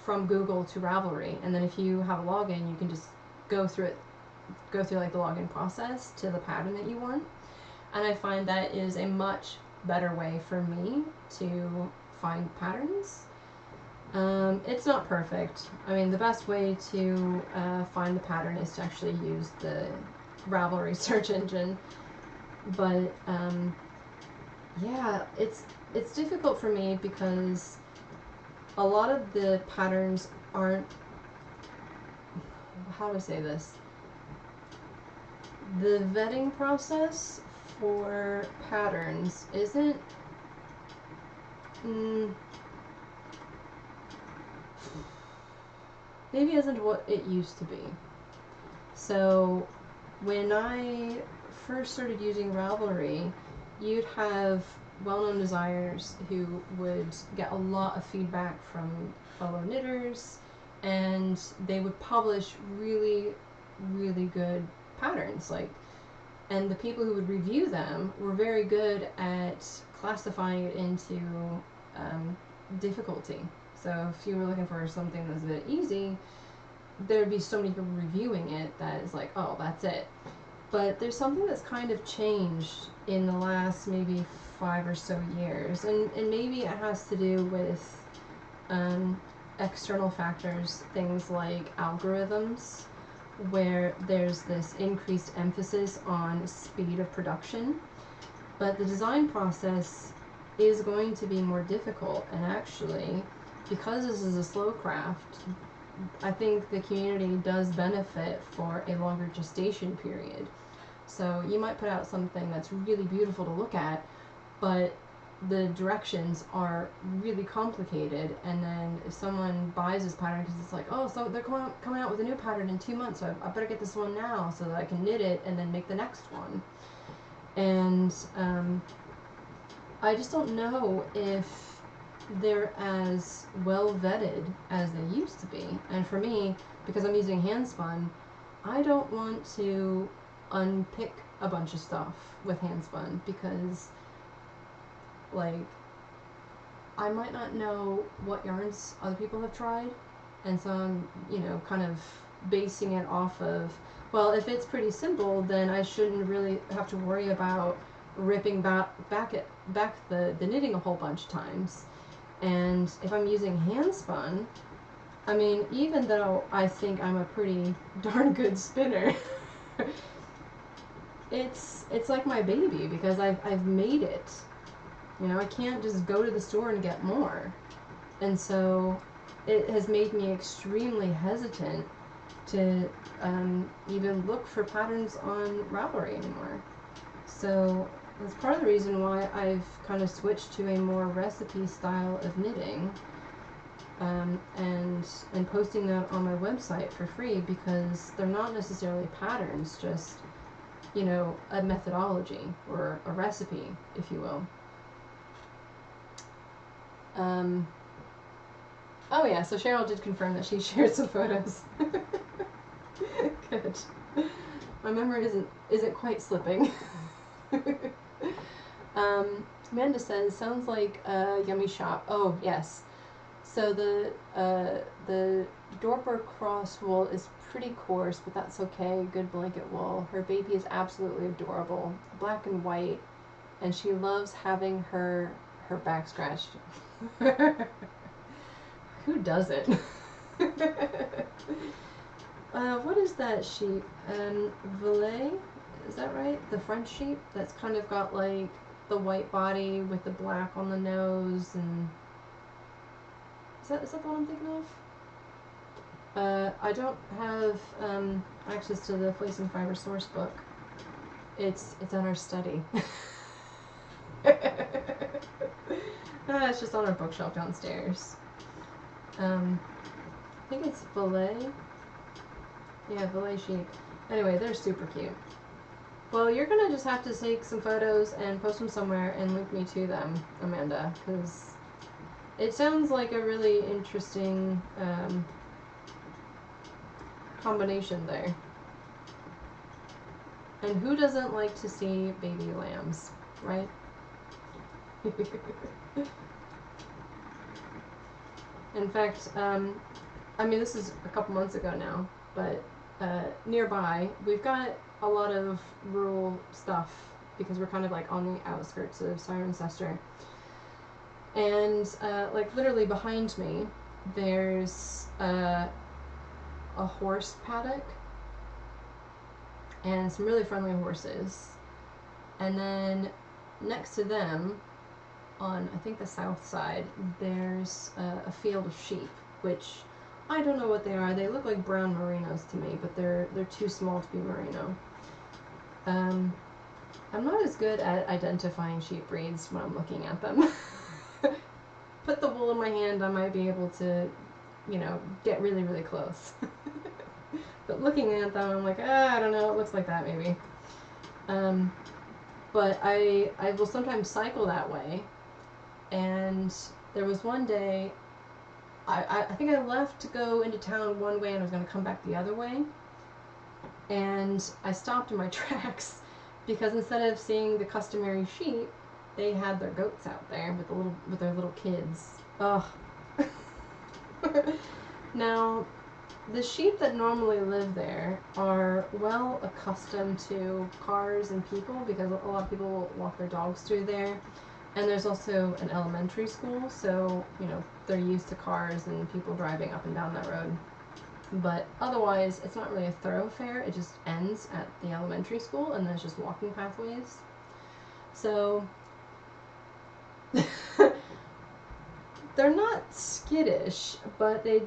from Google to Ravelry, and then if you have a login, you can just go through like the login process to the pattern that you want. And I find that is a much better way for me to find patterns. It's not perfect. I mean, the best way to find the pattern is to actually use the Ravelry search engine. But yeah, it's difficult for me because a lot of the patterns aren't, how do I say this? The vetting process for patterns isn't maybe isn't what it used to be. So when I first started using Ravelry, you'd have well-known designers who would get a lot of feedback from fellow knitters, and they would publish really, really good patterns. And the people who would review them were very good at classifying it into difficulty. So if you were looking for something that's a bit easy, there'd be so many people reviewing it that it's like, oh, that's it. But there's something that's kind of changed in the last maybe 5 or so years, and maybe it has to do with external factors, things like algorithms, where there's this increased emphasis on speed of production. But the design process is going to be more difficult, and actually, because this is a slow craft, I think the community does benefit for a longer gestation period. So you might put out something that's really beautiful to look at, but the directions are really complicated, and then if someone buys this pattern because it's like, oh, so they're coming out with a new pattern in 2 months, so I better get this one now so that I can knit it and then make the next one. And I just don't know if they're as well vetted as they used to be. And for me, because I'm using handspun, I don't want to unpick a bunch of stuff with handspun, because I might not know what yarns other people have tried, and so I'm, kind of basing it off of, well, if it's pretty simple, then I shouldn't really have to worry about ripping back the knitting a whole bunch of times. And if I'm using handspun, I mean, even though I think I'm a pretty darn good spinner, it's like my baby, because I've made it. I can't just go to the store and get more. And so it has made me extremely hesitant to even look for patterns on Ravelry anymore. So that's part of the reason why I've kind of switched to a more recipe style of knitting, and posting that on my website for free, because they're not necessarily patterns, just a methodology or a recipe, if you will. Oh yeah, so Cheryl did confirm that she shared some photos. Good. My memory isn't quite slipping. Amanda says, sounds like a yummy shop. Oh yes. So the Dorper cross wool is pretty coarse, but that's okay. Good blanket wool. Her baby is absolutely adorable, black and white, and she loves having her back scratched. Who doesn't? What is that sheep? Valet? Is that right? The French sheep that's kind of got like the white body with the black on the nose, and is that the one I'm thinking of? I don't have access to the Flace and Fiber source book. It's on our study. It's just on our bookshelf downstairs. I think it's Valet. Yeah, Valet sheep. Anyway, they're super cute. Well, you're gonna just have to take some photos and post them somewhere and link me to them, Amanda, because it sounds like a really interesting combination there. And who doesn't like to see baby lambs, right? In fact, I mean, this is a couple months ago now, but nearby, we've got a lot of rural stuff because we're kind of like on the outskirts of Cirencester. And like literally behind me, there's a horse paddock and some really friendly horses. And then next to them, on I think the south side, there's a field of sheep, which I don't know what they are. They look like brown merinos to me, but they're too small to be merino. I'm not as good at identifying sheep breeds when I'm looking at them. Put the wool in my hand, I might be able to, you know, get really, really close. But looking at them, I'm like, I don't know, it looks like that maybe. But I will sometimes cycle that way. And there was one day, I think I left to go into town one way and I was going to come back the other way. And I stopped in my tracks because instead of seeing the customary sheep, they had their goats out there with their little kids. Ugh. Now, the sheep that normally live there are well accustomed to cars and people because a lot of people walk their dogs through there. And there's also an elementary school, so, you know, they're used to cars and people driving up and down that road. But otherwise, it's not really a thoroughfare. It just ends at the elementary school, and there's just walking pathways. So they're not skittish, but they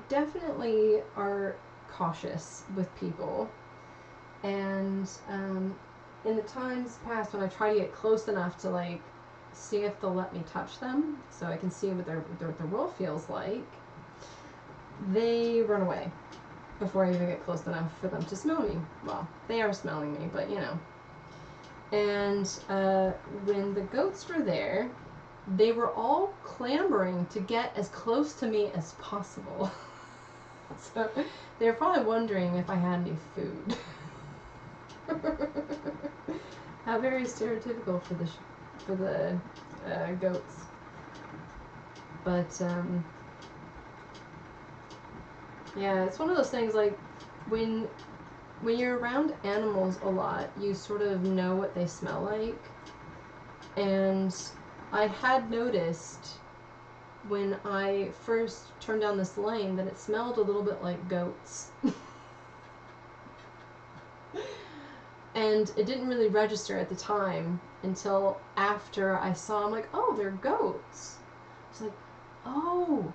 definitely are cautious with people. And in the times past, when I try to get close enough to like see if they'll let me touch them, so I can see what their wool feels like, they run away before I even get close enough for them to smell me. Well, they are smelling me, but you know. And when the goats were there, they were all clamoring to get as close to me as possible. So they were probably wondering if I had any food. How very stereotypical for the goats. But yeah, it's one of those things like when you're around animals a lot, you sort of know what they smell like. And I had noticed when I first turned down this lane that it smelled a little bit like goats. And it didn't really register at the time until after I saw, I'm like, oh, they're goats. It's like, oh,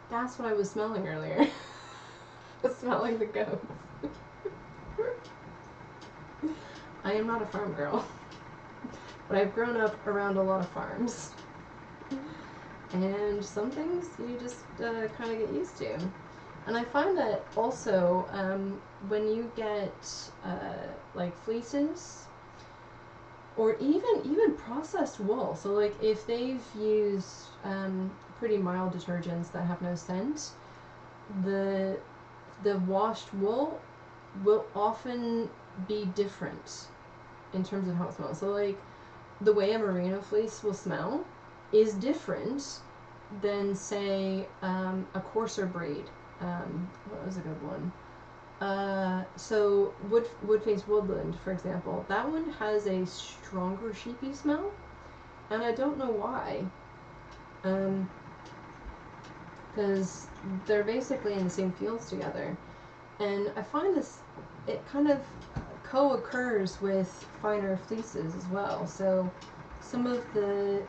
that's what I was smelling earlier. Smelling the goats. I am not a farm girl, but I've grown up around a lot of farms. And some things you just kind of get used to. And I find that also when you get like fleeces or even processed wool, so like if they've used pretty mild detergents that have no scent, the washed wool will often be different in terms of how it smells. So like the way a merino fleece will smell is different than say a coarser breed. What was a good one? So Woodface Woodland, for example, that one has a stronger sheepy smell, and I don't know why. Because they're basically in the same fields together, and I find it kind of co-occurs with finer fleeces as well. So some of the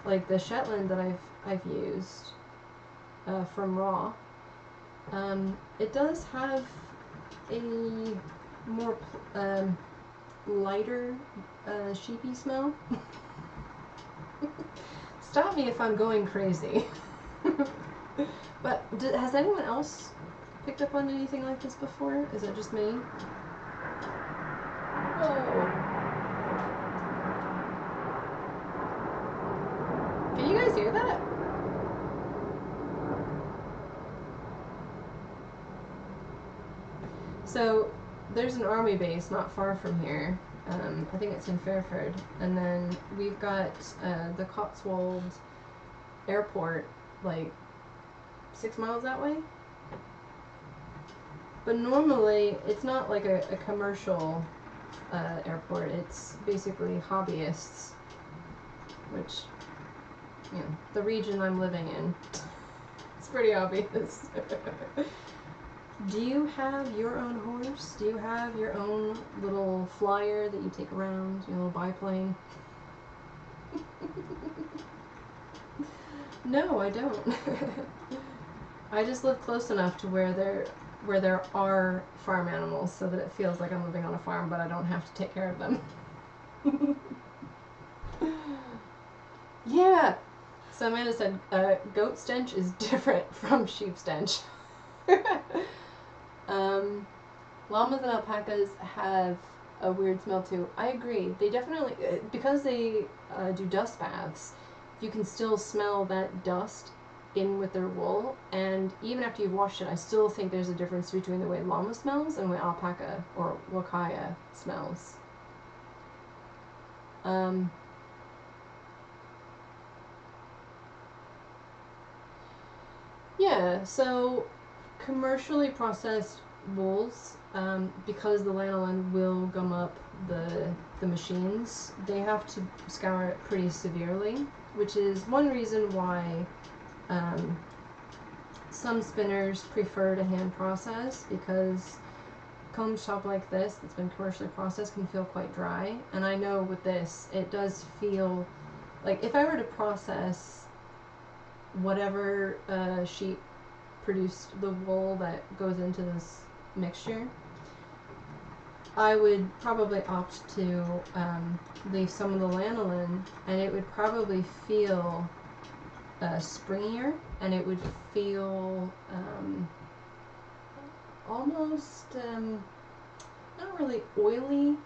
like the Shetland that I've used from Raw. It does have a more lighter sheepy smell. Stop me if I'm going crazy. But has anyone else picked up on anything like this before? Is it just me? Whoa. Can you guys hear that? So there's an army base not far from here. I think it's in Fairford. And then we've got the Cotswold Airport like 6 miles that way. But normally, it's not like a commercial airport. It's basically hobbyists, which, you know, the region I'm living in, it's pretty obvious. Do you have your own horse? Do you have your own little flyer that you take around, your little biplane? No, I don't. I just live close enough to where there are farm animals so that it feels like I'm living on a farm, but I don't have to take care of them. Yeah. So Amanda said, goat stench is different from sheep stench. Llamas and alpacas have a weird smell too. I agree. They definitely, because they do dust baths, you can still smell that dust in with their wool, and even after you've washed it, I still think there's a difference between the way llama smells and the way alpaca or wakaya smells. Yeah, so commercially processed wools, because the lanolin will gum up the machines, they have to scour it pretty severely, which is one reason why some spinners prefer to hand process, because comb shop like this that's been commercially processed can feel quite dry. And I know with this, it does feel like if I were to process whatever sheep produced the wool that goes into this mixture, I would probably opt to leave some of the lanolin, and it would probably feel springier, and it would feel almost not really oily,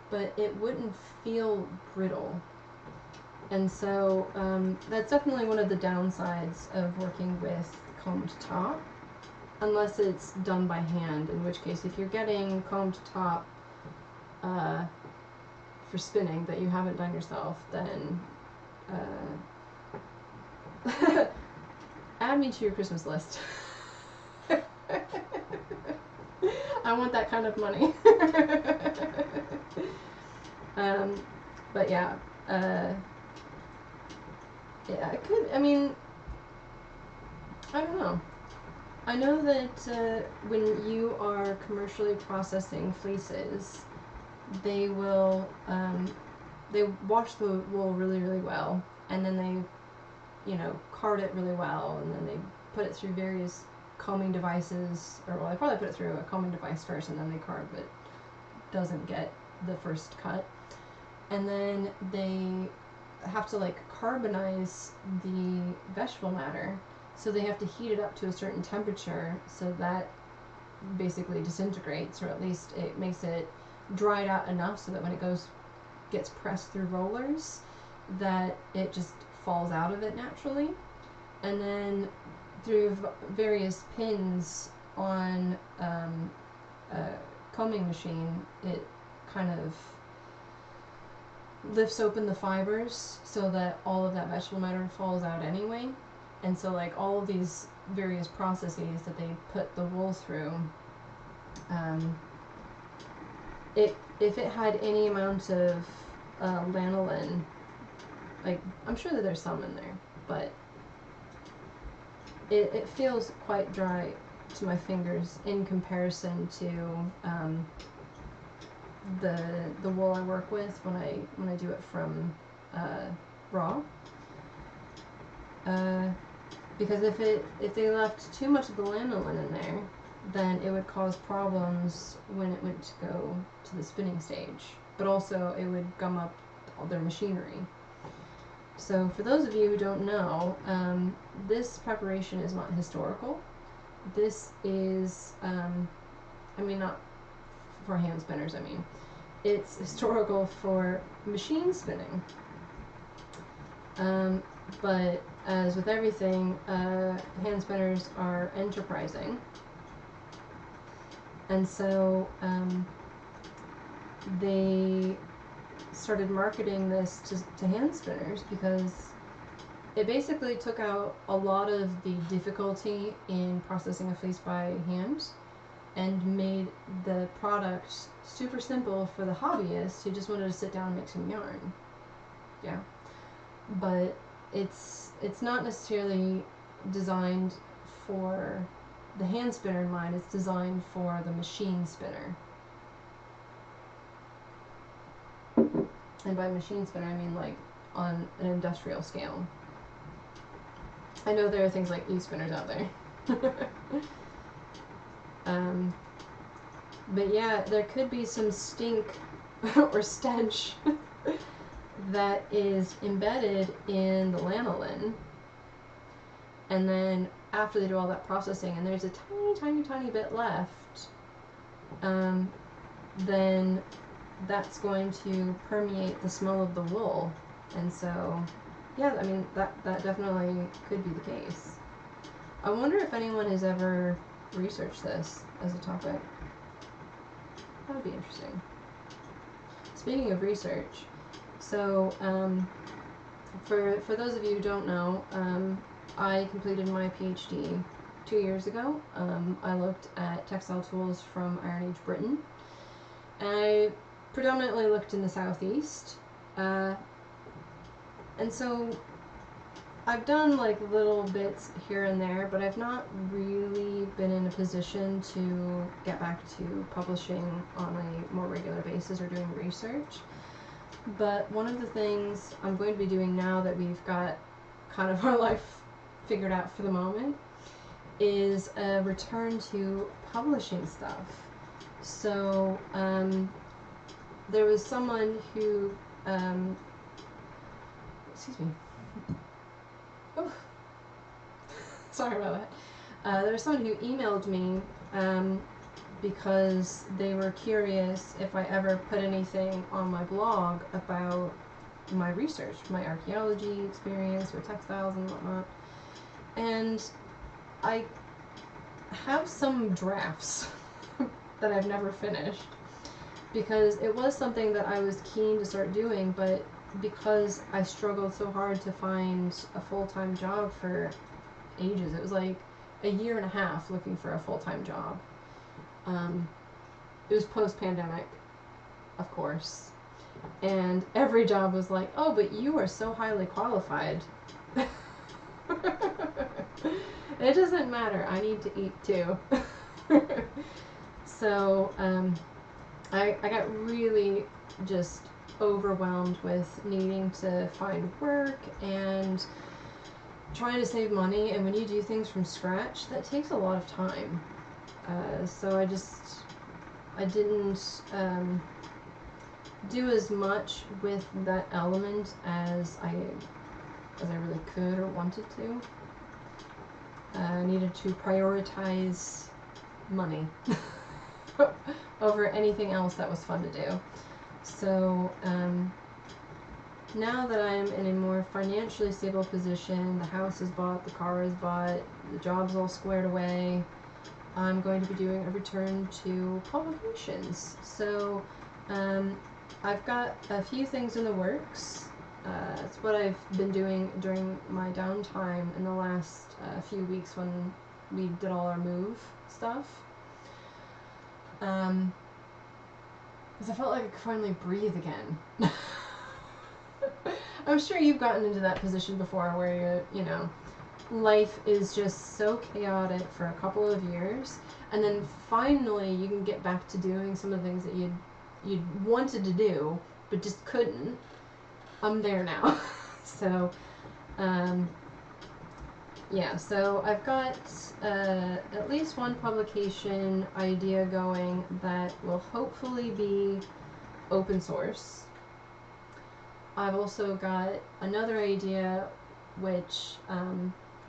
but it wouldn't feel brittle. And so that's definitely one of the downsides of working with combed top, unless it's done by hand, in which case if you're getting combed top for spinning that you haven't done yourself, then add me to your Christmas list. I want that kind of money. But yeah, yeah, it could, I mean, I don't know. I know that when you are commercially processing fleeces, they will, they wash the wool really, really well, and then they, you know, card it really well, and then they put it through various combing devices, or well, they probably put it through a combing device first, and then they card what doesn't get the first cut. And then they have to like carbonize the vegetable matter, so they have to heat it up to a certain temperature so that basically disintegrates, or at least it makes it dried out enough so that when it gets pressed through rollers, that it just falls out of it naturally. And then through various pins on a combing machine, it kind of lifts open the fibers so that all of that vegetable matter falls out anyway. And so like all of these various processes that they put the wool through, if it had any amount of lanolin, like I'm sure that there's some in there, but it feels quite dry to my fingers in comparison to the wool I work with when I do it from raw. Because if they left too much of the lanolin in there, then it would cause problems when it went to go to the spinning stage. But also it would gum up all their machinery. So for those of you who don't know, this preparation is not historical. This is, I mean, not for hand spinners, I mean. It's historical for machine spinning. But as with everything, hand spinners are enterprising. And so they started marketing this to hand spinners because it basically took out a lot of the difficulty in processing a fleece by hand and made the product super simple for the hobbyist who just wanted to sit down and make some yarn. Yeah. But it's not necessarily designed for the hand spinner in mind, it's designed for the machine spinner. And by machine spinner, I mean like on an industrial scale. I know there are things like e-spinners out there. But yeah, there could be some stink or stench that is embedded in the lanolin. And then after they do all that processing and there's a tiny bit left, then that's going to permeate the smell of the wool. And so, yeah, I mean, that definitely could be the case. I wonder if anyone has ever researched this as a topic. That would be interesting. Speaking of research, so for those of you who don't know, I completed my PhD 2 years ago. I looked at textile tools from Iron Age Britain, and I predominantly looked in the southeast. And so I've done like little bits here and there, but I've not really been in a position to get back to publishing on a more regular basis or doing research. But one of the things I'm going to be doing now that we've got kind of our life figured out for the moment is a return to publishing stuff. So there was someone who excuse me. Oh, sorry about that. There was someone who emailed me because they were curious if I ever put anything on my blog about my research, my archaeology experience with textiles and whatnot. And I have some drafts that I've never finished because it was something that I was keen to start doing, but because I struggled so hard to find a full-time job for ages, it was like a year and a half looking for a full-time job. It was post-pandemic, of course, and every job was like, oh, but you are so highly qualified. It doesn't matter, I need to eat too. So I got really just overwhelmed with needing to find work and trying to save money, and when you do things from scratch, that takes a lot of time. So I didn't do as much with that element as I really could or wanted to. I needed to prioritize money over anything else that was fun to do. So now that I'm in a more financially stable position, the house is bought, the car is bought, the job's all squared away, I'm going to be doing a return to publications. So I've got a few things in the works. It's what I've been doing during my downtime in the last few weeks when we did all our move stuff. Because I felt like I could finally breathe again. I'm sure you've gotten into that position before where you know, life is just so chaotic for a couple of years, and then finally you can get back to doing some of the things that you'd wanted to do but just couldn't. I'm there now. So yeah, so I've got at least one publication idea going that will hopefully be open source. I've also got another idea which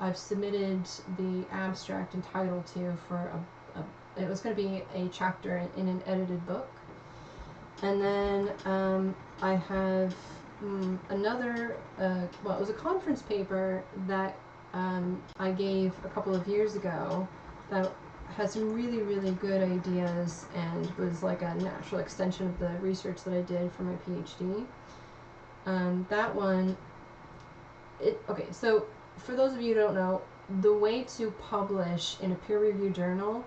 I've submitted the abstract and title to for it was going to be a chapter in an edited book. And then I have another, well, it was a conference paper that I gave a couple of years ago that had some really, really good ideas and was like a natural extension of the research that I did for my PhD. That one Okay, so for those of you who don't know, the way to publish in a peer-reviewed journal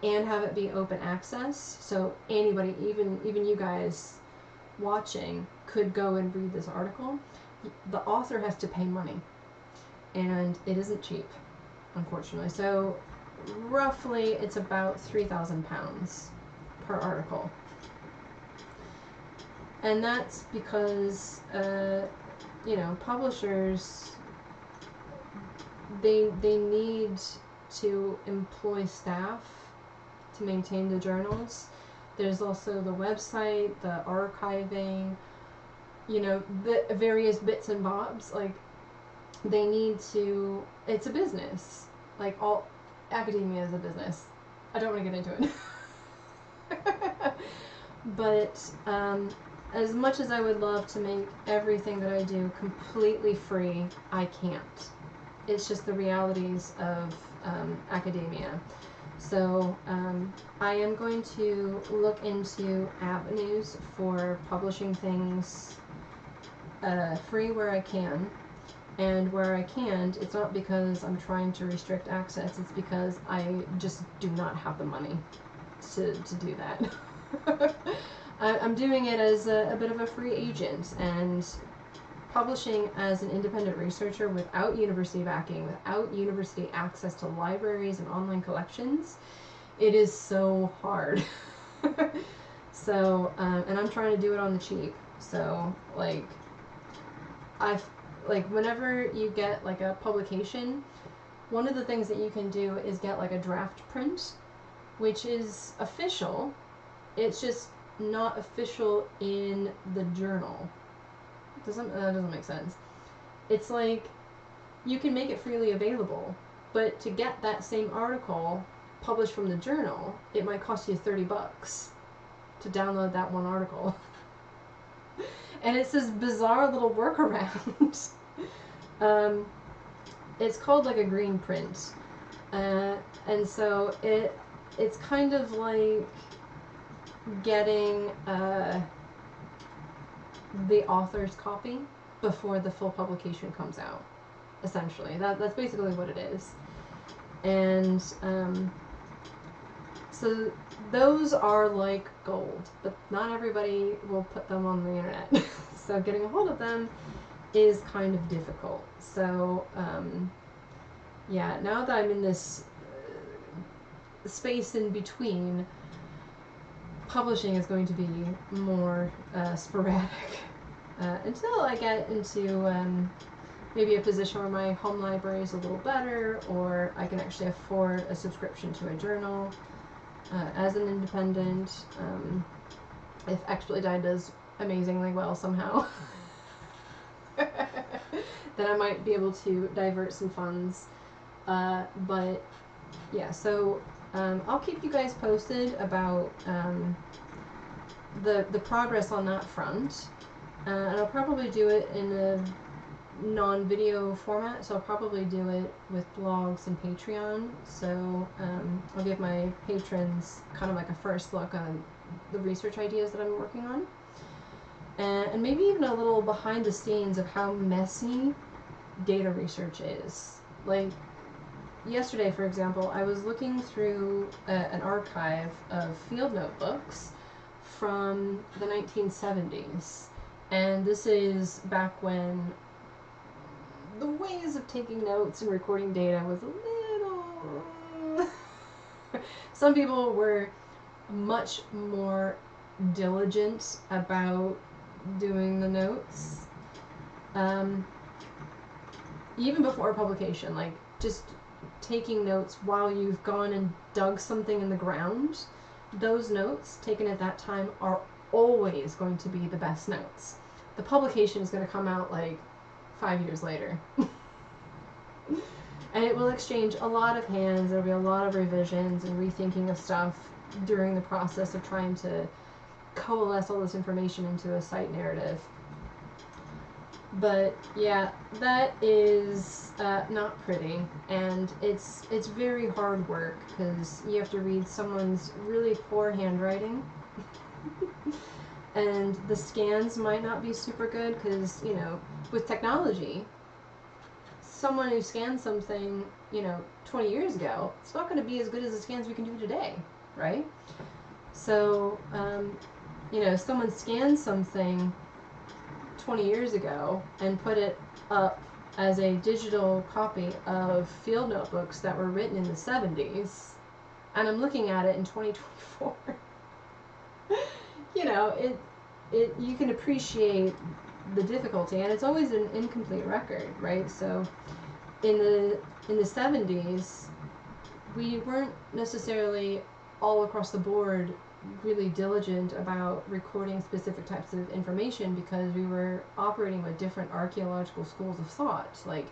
and have it be open access, so anybody, even you guys watching, could go and read this article. The author has to pay money, and it isn't cheap, unfortunately. So roughly, it's about £3,000 per article, and that's because publishers, they need to employ staff to maintain the journals. There's also the website, the archiving, the various bits and bobs. Like, they need to. It's a business. Like, all academia is a business. I don't want to get into it. But as much as I would love to make everything that I do completely free, I can't. It's just the realities of academia. So I am going to look into avenues for publishing things free where I can. And where I can't, it's not because I'm trying to restrict access, it's because I just do not have the money to do that. I'm doing it as a bit of a free agent, and publishing as an independent researcher without university backing, without university access to libraries and online collections, it is so hard. So, and I'm trying to do it on the cheap. So, whenever you get like a publication, one of the things that you can do is get like a draft print, which is official. It's just not official in the journal. That doesn't make sense. It's like you can make it freely available, but to get that same article published from the journal, it might cost you $30 to download that one article. And it's this bizarre little workaround. It's called like a green print, and so it's kind of like getting the author's copy before the full publication comes out. Essentially, that's basically what it is. And so those are like gold, but not everybody will put them on the internet. So getting a hold of them is kind of difficult. So yeah, now that I'm in this space in between, publishing is going to be more sporadic until I get into maybe a position where my home library is a little better, or I can actually afford a subscription to a journal as an independent. If Actually Died does amazingly well somehow, then I might be able to divert some funds. But yeah, so I'll keep you guys posted about the progress on that front, and I'll probably do it in a non-video format, so I'll probably do it with blogs and Patreon. So I'll give my patrons kind of like a first look on the research ideas that I'm working on, and maybe even a little behind the scenes of how messy data research is. Like, yesterday, for example, I was looking through an archive of field notebooks from the 1970s, and this is back when the ways of taking notes and recording data was a little... Some people were much more diligent about doing the notes. Even before publication, like just taking notes while you've gone and dug something in the ground, those notes taken at that time are always going to be the best notes. The publication is going to come out like 5 years later. And it will exchange a lot of hands. There'll be a lot of revisions and rethinking of stuff during the process of trying to coalesce all this information into a site narrative. But yeah, that is not pretty, and it's very hard work because you have to read someone's really poor handwriting. And the scans might not be super good because, with technology, someone who scanned something, 20 years ago, it's not going to be as good as the scans we can do today, right? So, someone scanned something 20 years ago and put it up as a digital copy of field notebooks that were written in the 70s, and I'm looking at it in 2024. You can appreciate the difficulty, and it's always an incomplete record, right? So in the 70s, we weren't necessarily all across the board really diligent about recording specific types of information because we were operating with different archaeological schools of thought. Like,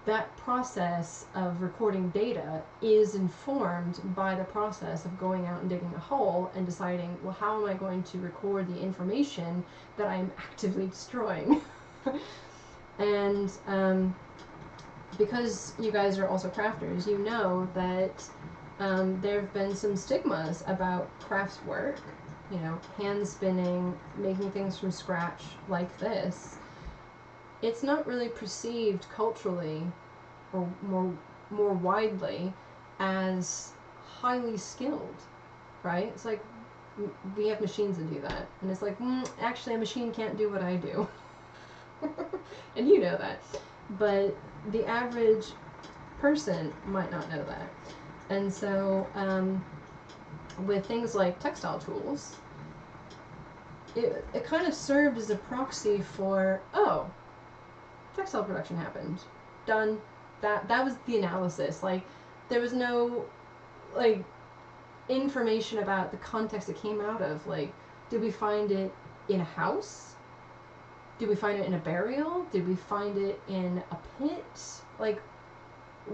that process of recording data is informed by the process of going out and digging a hole and deciding, well, how am I going to record the information that I'm actively destroying? And because you guys are also crafters, you know that there have been some stigmas about crafts work, hand spinning, making things from scratch like this. It's not really perceived culturally or more widely as highly skilled, right? It's like we have machines that do that, and it's like, actually a machine can't do what I do. And you know that, but the average person might not know that. And so with things like textile tools, it kind of served as a proxy for, oh, textile production happened. Done. That was the analysis. Like, there was no, like, information about the context it came out of. Like, did we find it in a house? Did we find it in a burial? Did we find it in a pit? Like,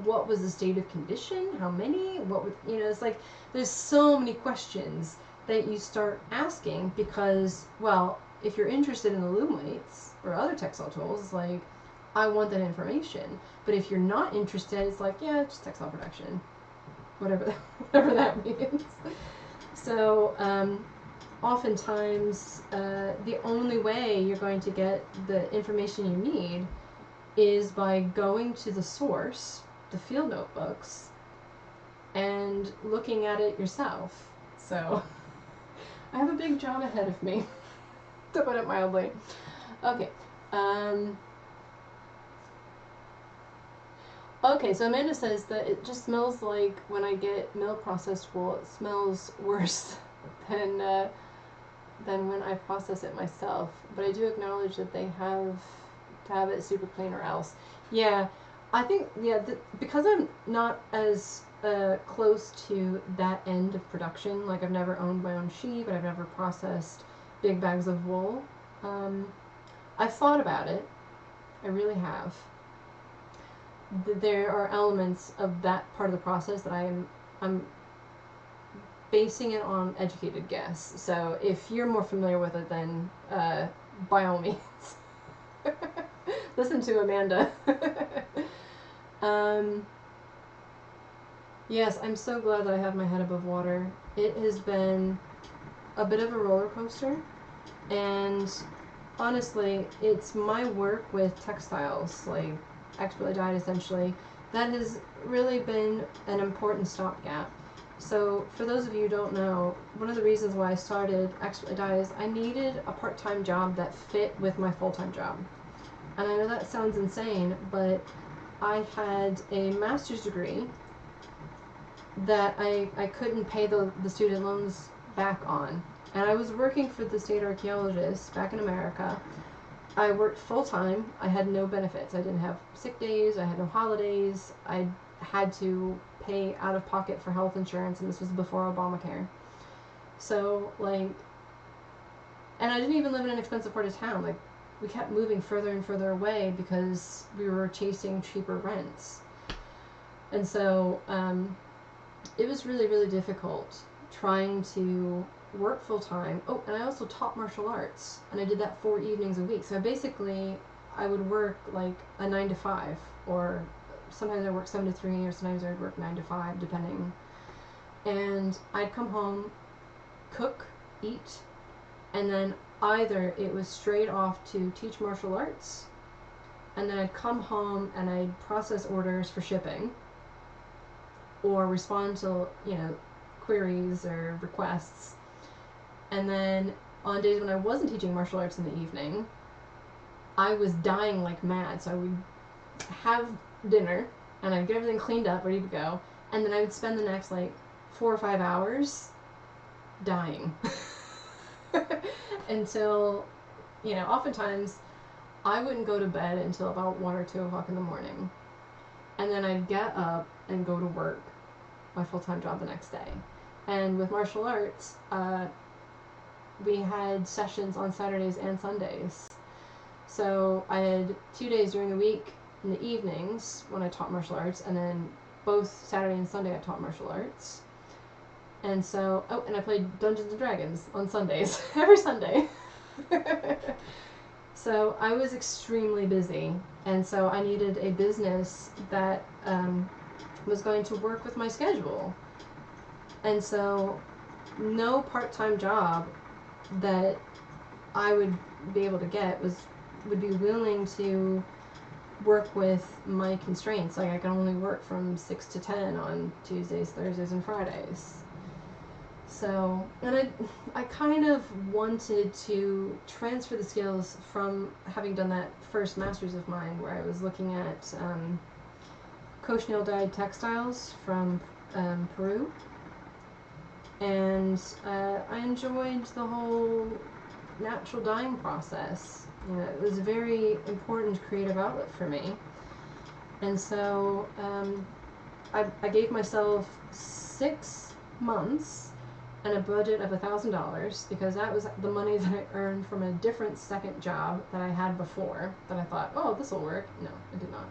what was the state of condition? How many? What was, it's like, there's so many questions that you start asking because, well, if you're interested in the loom weights or other textile tools, it's like, I want that information. But if you're not interested, it's like, yeah, it's just textile production. Whatever that means. So, oftentimes, the only way you're going to get the information you need is by going to the source, the field notebooks, and looking at it yourself. So, I have a big job ahead of me, to put it mildly. Okay. Okay, so Amanda says that it just smells like when I get milk processed wool, it smells worse than when I process it myself. But I do acknowledge that they have to have it super clean or else. Yeah, I think, because I'm not as close to that end of production, like I've never owned my own sheep, and I've never processed big bags of wool. I've thought about it. I really have. There are elements of that part of the process that I'm basing it on educated guess. So if you're more familiar with it, then by all means, listen to Amanda. Yes, I'm so glad that I have my head above water. It has been a bit of a roller coaster, and honestly, it's my work with textiles, like expertly dyed essentially, that has really been an important stopgap. So for those of you who don't know, one of the reasons why I started expertly dyed is I needed a part-time job that fit with my full-time job. And I know that sounds insane, but I had a master's degree that I couldn't pay the student loans back on. And I was working for the state archaeologist back in America. I worked full-time. I had no benefits. I didn't have sick days. I had no holidays. I had to pay out of pocket for health insurance, and this was before Obamacare. So, like, and I didn't even live in an expensive part of town. Like, we kept moving further and further away because we were chasing cheaper rents. And so, it was really, really difficult trying to work full-time. Oh, and I also taught martial arts, and I did that 4 evenings a week. So basically, I would work like a 9 to 5, or sometimes I worked 7 to 3, or sometimes I'd work 9 to 5, depending. And I'd come home, cook, eat, and then either it was straight off to teach martial arts, and then I'd come home and I'd process orders for shipping or respond to, queries or requests. And then on days when I wasn't teaching martial arts in the evening, I was dying like mad. So I would have dinner and I'd get everything cleaned up, ready to go, and then I would spend the next 4 or 5 hours dying until, oftentimes I wouldn't go to bed until about 1 or 2 o'clock in the morning, and then I'd get up and go to work, my full-time job the next day. And with martial arts, we had sessions on Saturdays and Sundays. So I had 2 days during the week in the evenings when I taught martial arts, and then both Saturday and Sunday I taught martial arts. And so, and I played Dungeons and Dragons on Sundays, every Sunday. So I was extremely busy, and so I needed a business that was going to work with my schedule. And so no part-time job that I would be able to get would be willing to work with my constraints. I can only work from 6 to 10 on Tuesdays, Thursdays, and Fridays. So, and I kind of wanted to transfer the skills from having done that first master's of mine, where I was looking at cochineal dyed textiles from Peru. And I enjoyed the whole natural dyeing process. It was a very important creative outlet for me. And so I gave myself 6 months and a budget of $1,000, because that was the money that I earned from a different second job that I had before, that I thought, oh, this will work. No, it did not.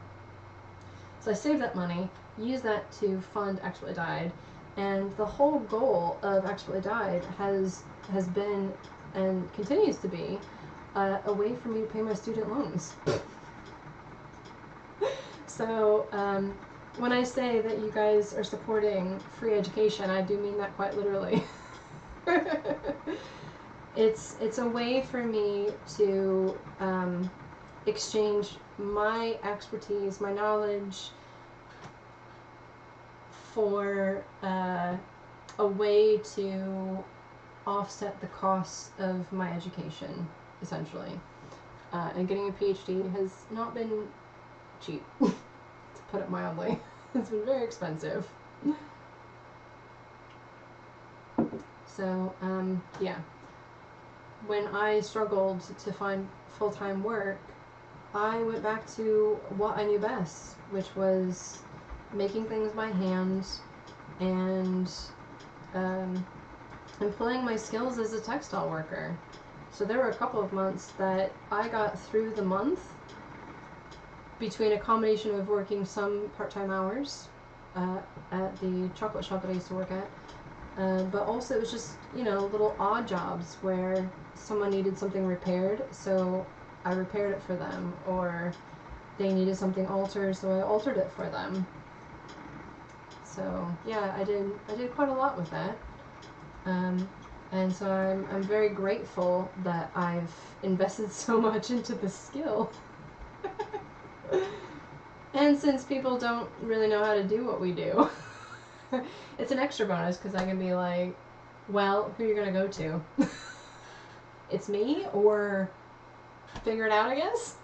So I saved that money, used that to fund Expertly Dyed, and the whole goal of Expertly Dyed has been and continues to be a way for me to pay my student loans. So when I say that you guys are supporting free education, I do mean that quite literally. It's a way for me to exchange my expertise, my knowledge, for a way to offset the costs of my education, essentially. And getting a PhD has not been cheap, to put it mildly. It's been very expensive. So, yeah. When I struggled to find full-time work, I went back to what I knew best, which was making things by hand and employing my skills as a textile worker. So there were a couple of months that I got through the month between a combination of working some part-time hours at the chocolate shop that I used to work at, but also it was just, little odd jobs where someone needed something repaired, so I repaired it for them, or they needed something altered, so I altered it for them. So yeah, I did quite a lot with that, and so I'm very grateful that I've invested so much into this skill. And since people don't really know how to do what we do, it's an extra bonus, because I can be like, well, who are you gonna go to? It's me, or figure it out, I guess.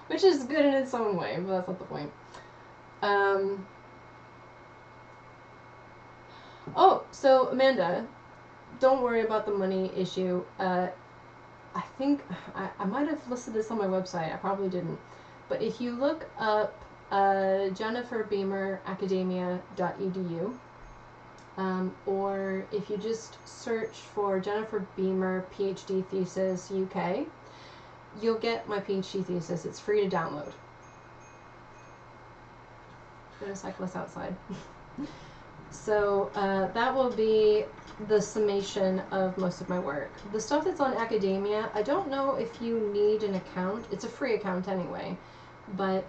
Which is good in its own way, but that's not the point. Oh, so Amanda, don't worry about the money issue. I think I might have listed this on my website. I probably didn't. But if you look up jenniferbeameracademia.edu, or if you just search for Jennifer Beamer PhD Thesis UK, you'll get my PhD thesis. It's free to download. Gonna cycle us outside. So that will be the summation of most of my work. The stuff that's on academia, I don't know if you need an account. It's a free account anyway. But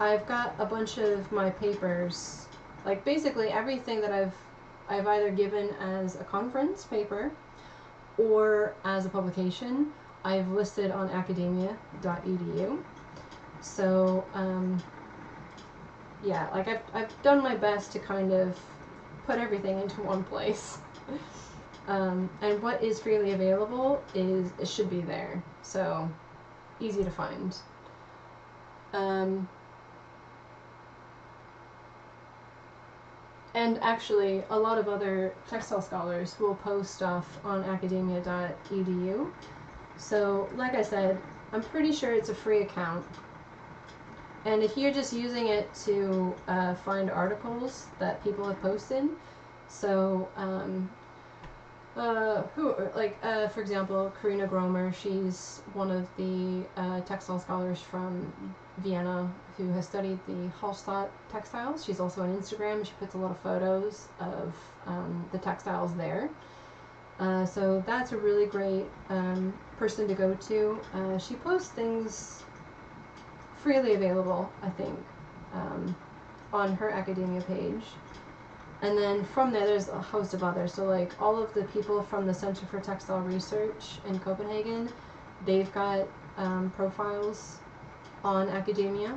I've got a bunch of my papers, like basically everything that I've either given as a conference paper or as a publication, I've listed on academia.edu. So, yeah, like I've done my best to kind of put everything into one place. And what is freely available it should be there. So, easy to find. And actually, a lot of other textile scholars will post stuff on academia.edu. So, like I said, I'm pretty sure it's a free account. And if you're just using it to find articles that people have posted, so for example, Karina Gromer, she's one of the textile scholars from Vienna who has studied the Hallstatt textiles. She's also on Instagram. She puts a lot of photos of the textiles there. So that's a really great person to go to. She posts things freely available, I think, on her academia page. And then from there, there's a host of others. So, like, all of the people from the Center for Textile Research in Copenhagen, they've got profiles on academia.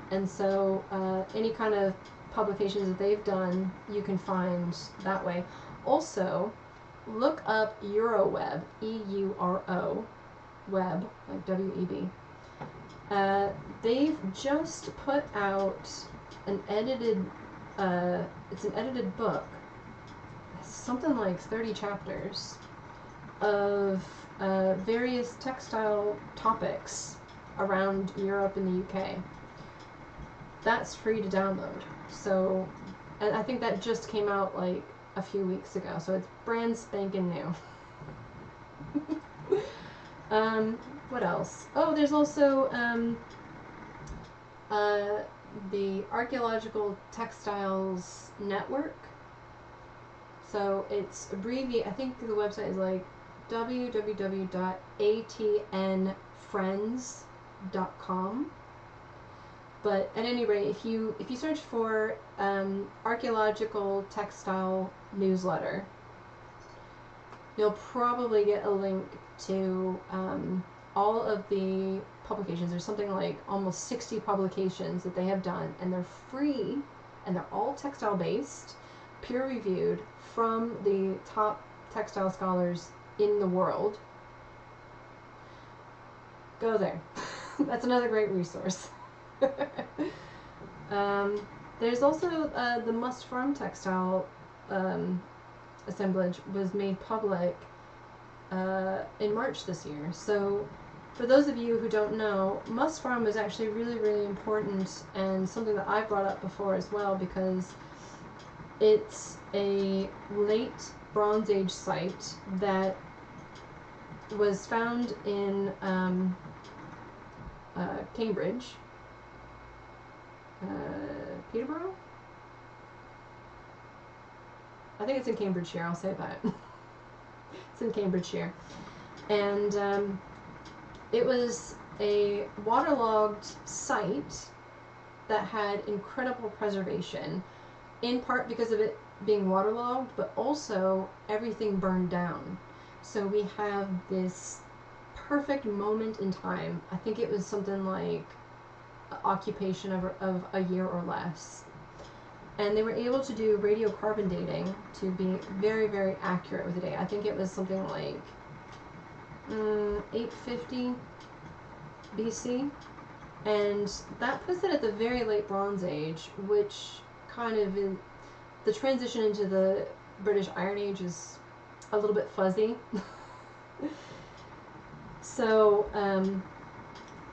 And so, any kind of publications that they've done, you can find that way. Also, look up Euroweb, E-U-R-O, web, like W-E-B. They've just put out an edited it's an edited book, something like 30 chapters of various textile topics around Europe and the UK. That's free to download. So, and I think that just came out like a few weeks ago, so it's brand spanking new. What else? Oh, there's also the Archaeological Textiles Network. So it's abbreviated, I think the website is like www.atnfriends.com. But at any rate, if you search for Archaeological Textile Newsletter, you'll probably get a link to all of the publications. There's something like almost 60 publications that they have done, and they're free, and they're all textile based, peer reviewed from the top textile scholars in the world. Go there. That's another great resource. There's also the Must Farm textile assemblage was made public in March this year. So for those of you who don't know, Must Farm is actually really, really important, and something that I've brought up before as well, because it's a late Bronze Age site that was found in Cambridge, Peterborough? I think it's in Cambridgeshire, I'll say that. It's in Cambridgeshire. And it was a waterlogged site that had incredible preservation, in part because of it being waterlogged, but also everything burned down. So we have this perfect moment in time. I think it was something like occupation of a year or less. And they were able to do radiocarbon dating to be very, very accurate with the date. I think it was something like 850 BC. And that puts it at the very late Bronze Age, which kind of the transition into the British Iron Age is a little bit fuzzy. So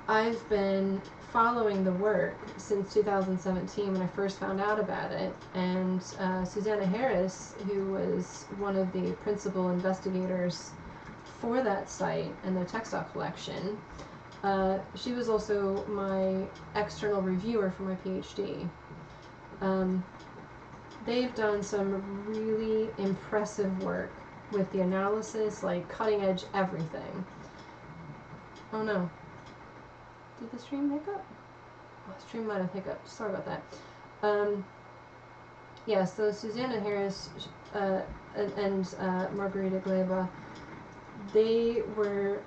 I've been following the work since 2017 when I first found out about it, and Susanna Harris, who was one of the principal investigators for that site and the textile collection, she was also my external reviewer for my PhD. They've done some really impressive work with the analysis, like cutting edge everything. Oh no. Did the stream hiccup? Oh, the stream might have hiccuped. Sorry about that. Yeah, so Susanna Harris and Margarita Gleba, they were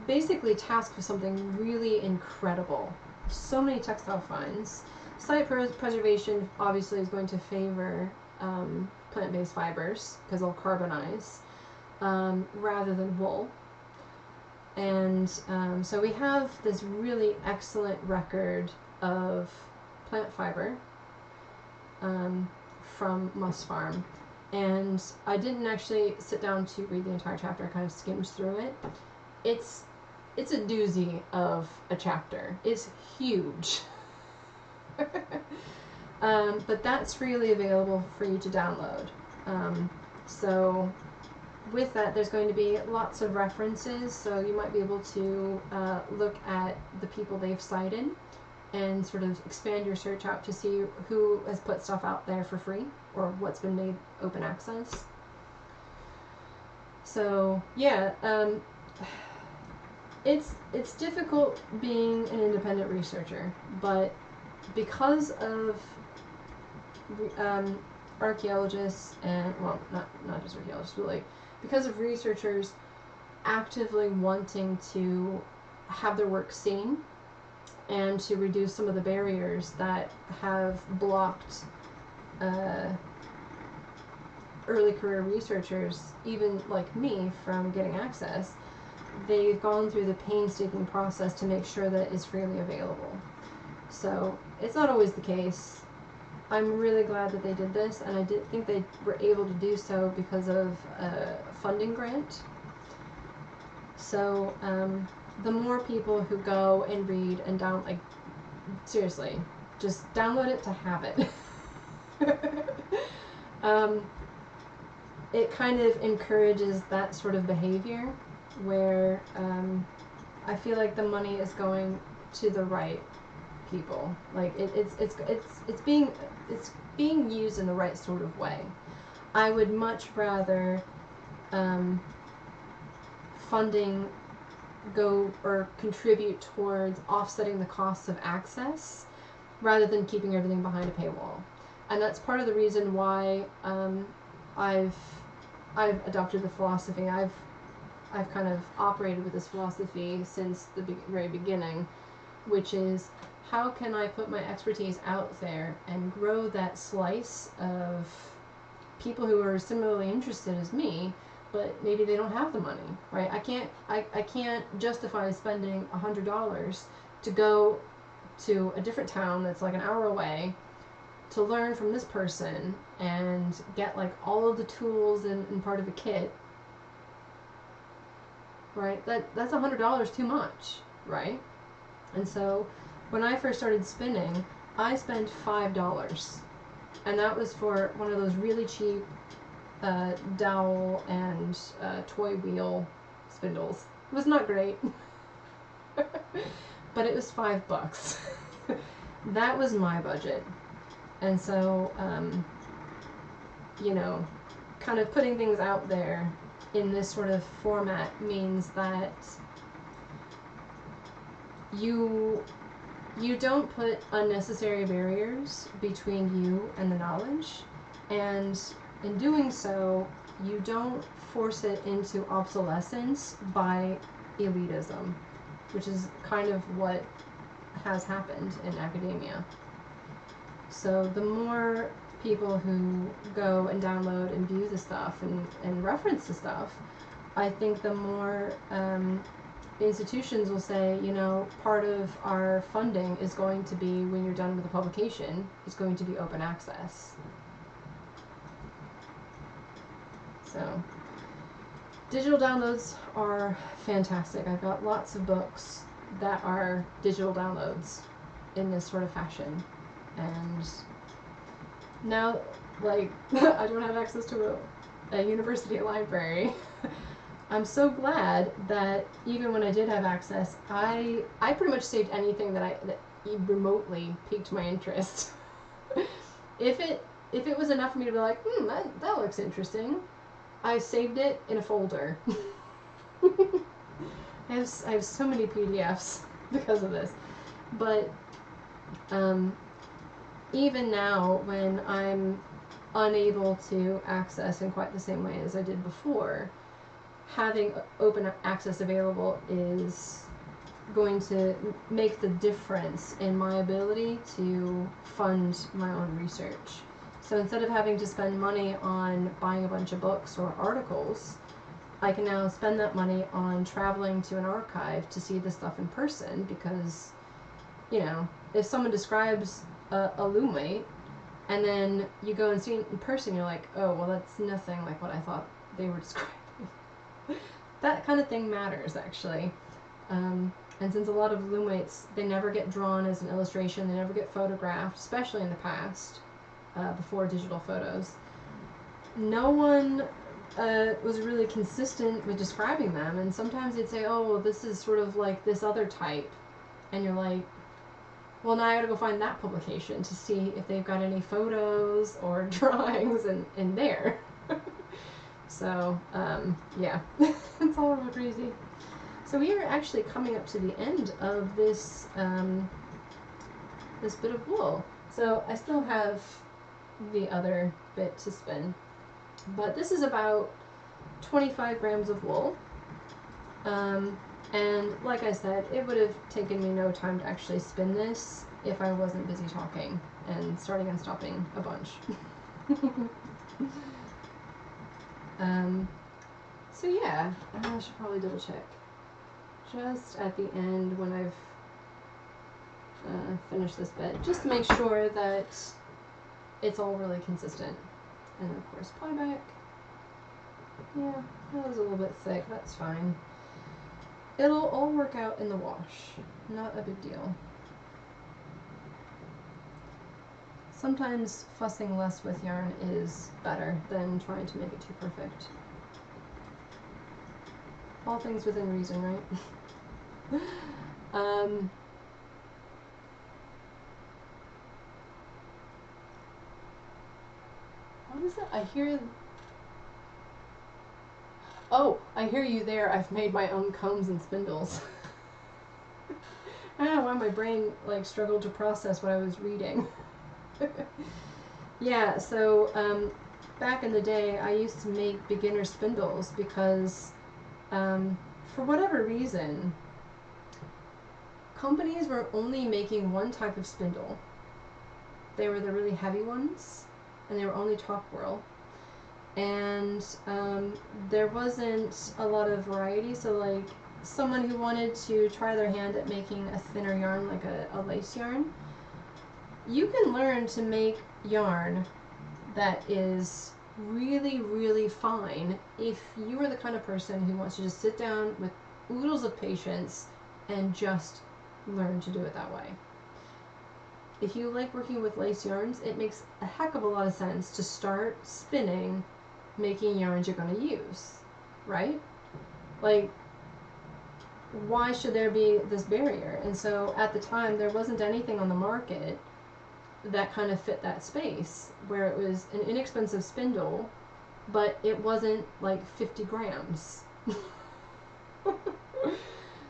basically tasked with something really incredible. So many textile finds. Site preservation obviously is going to favor plant-based fibers because they'll carbonize rather than wool. And so we have this really excellent record of plant fiber from Must Farm. And I didn't actually sit down to read the entire chapter. I kind of skimmed through it. It's a doozy of a chapter. It's huge. But that's freely available for you to download. So with that, there's going to be lots of references, so you might be able to look at the people they've cited and sort of expand your search out to see who has put stuff out there for free or what's been made open access. So yeah, it's difficult being an independent researcher, but because of archaeologists and, well, not just archaeologists, but like because of researchers actively wanting to have their work seen and to reduce some of the barriers that have blocked early career researchers, even like me, from getting access, they've gone through the painstaking process to make sure that it's freely available. So it's not always the case. I'm really glad that they did this, and I did think they were able to do so because of a funding grant. So the more people who go and read and seriously, just download it to have it. It kind of encourages that sort of behavior where I feel like the money is going to the right people. Like it's being used in the right sort of way. I would much rather funding go or contribute towards offsetting the costs of access rather than keeping everything behind a paywall. And that's part of the reason why I've adopted the philosophy. I've kind of operated with this philosophy since the very beginning, which is, how can I put my expertise out there and grow that slice of people who are similarly interested as me, but maybe they don't have the money, right? I can't justify spending $100 to go to a different town that's like an hour away to learn from this person and get like all of the tools and part of a kit, right? That's $100 too much, right? And so when I first started spinning, I spent $5, and that was for one of those really cheap dowel and toy wheel spindles. It was not great, but it was $5. That was my budget. And so, kind of putting things out there in this sort of format means that you don't put unnecessary barriers between you and the knowledge, and in doing so, you don't force it into obsolescence by elitism, which is kind of what has happened in academia. So the more people who go and download and view the stuff and reference the stuff, I think the more institutions will say, part of our funding is going to be, when you're done with the publication, is going to be open access. So digital downloads are fantastic. I've got lots of books that are digital downloads in this sort of fashion. And now, I don't have access to a university library. I'm so glad that even when I did have access, I pretty much saved anything that remotely piqued my interest. If it was enough for me to be like, that looks interesting, I saved it in a folder. I have so many PDFs because of this. But even now, when I'm unable to access in quite the same way as I did before, having open access available is going to make the difference in my ability to fund my own research. So instead of having to spend money on buying a bunch of books or articles, I can now spend that money on traveling to an archive to see this stuff in person, because, you know, if someone describes a loom weight and then you go and see it in person, you're like, oh, well, that's nothing like what I thought they were describing. That kind of thing matters, actually. And since a lot of loom weights, they never get drawn as an illustration, they never get photographed, especially in the past, before digital photos, no one was really consistent with describing them. And sometimes they'd say, oh, well, this is sort of like this other type. And you're like, well, now I gotta go find that publication to see if they've got any photos or drawings in there. So, yeah, it's all a little crazy. So we are actually coming up to the end of this this bit of wool. So I still have the other bit to spin, but this is about 25 grams of wool. And like I said, it would have taken me no time to actually spin this if I wasn't busy talking and starting and stopping a bunch. So yeah, I should probably double check just at the end when I've finished this bit, just to make sure that it's all really consistent. And of course, pieback. Yeah, that was a little bit thick, that's fine. It'll all work out in the wash, not a big deal. Sometimes fussing less with yarn is better than trying to make it too perfect. All things within reason, right? What is it? I hear... Oh, I hear you there. I've made my own combs and spindles. I don't know why my brain struggled to process what I was reading. Yeah, so back in the day I used to make beginner spindles because for whatever reason companies were only making one type of spindle. They were the really heavy ones, and they were only top whirl. And there wasn't a lot of variety, so someone who wanted to try their hand at making a thinner yarn, like a lace yarn, you can learn to make yarn that is really, really fine if you are the kind of person who wants to just sit down with oodles of patience and just learn to do it that way. If you like working with lace yarns, it makes a heck of a lot of sense to start spinning making yarns you're going to use, right? Why should there be this barrier? And so at the time there wasn't anything on the market that kind of fit that space, where it was an inexpensive spindle, but it wasn't 50 grams.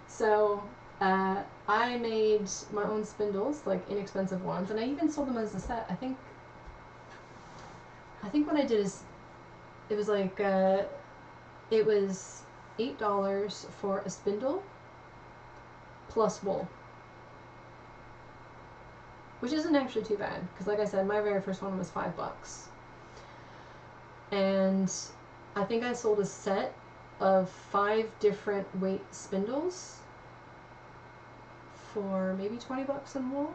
So I made my own spindles, inexpensive ones, and I even sold them as a set. I think what I did is it was it was $8 for a spindle plus wool, which isn't actually too bad, because like I said, my very first one was $5. And I think I sold a set of 5 different weight spindles for maybe $20 in wool.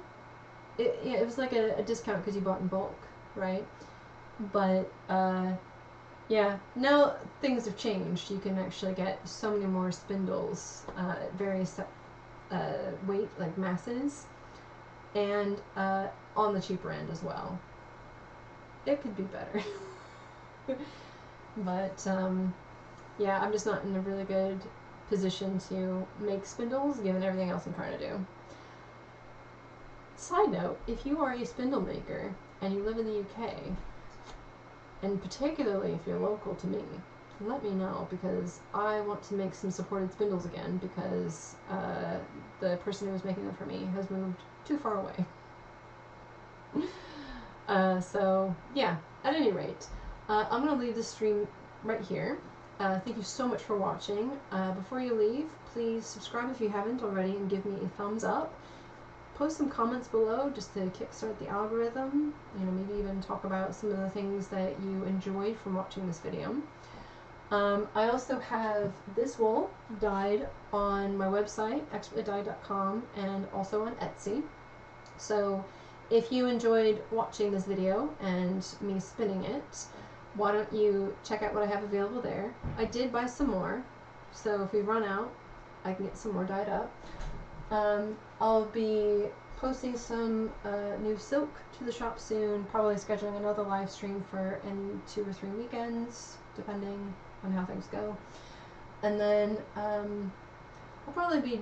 It was a discount because you bought in bulk, right? But yeah, now things have changed. You can actually get so many more spindles at various weight, masses, and on the cheaper end as well. It could be better. But yeah, I'm just not in a really good position to make spindles given everything else I'm trying to do. Side note, if you are a spindle maker and you live in the UK, and particularly if you're local to me, let me know, because I want to make some supported spindles again, because the person who was making them for me has moved too far away. So yeah, at any rate, I'm going to leave the stream right here. Thank you so much for watching. Before you leave, please subscribe if you haven't already and give me a thumbs up. Post some comments below just to kickstart the algorithm. You know, maybe even talk about some of the things that you enjoyed from watching this video. I also have this wool dyed on my website, expertlydyed.com, and also on Etsy. So if you enjoyed watching this video and me spinning it, why don't you check out what I have available there. I did buy some more, so if we run out, I can get some more dyed up. I'll be posting some new silk to the shop soon, probably scheduling another live stream for in 2 or 3 weekends, depending on how things go. And then I'll probably be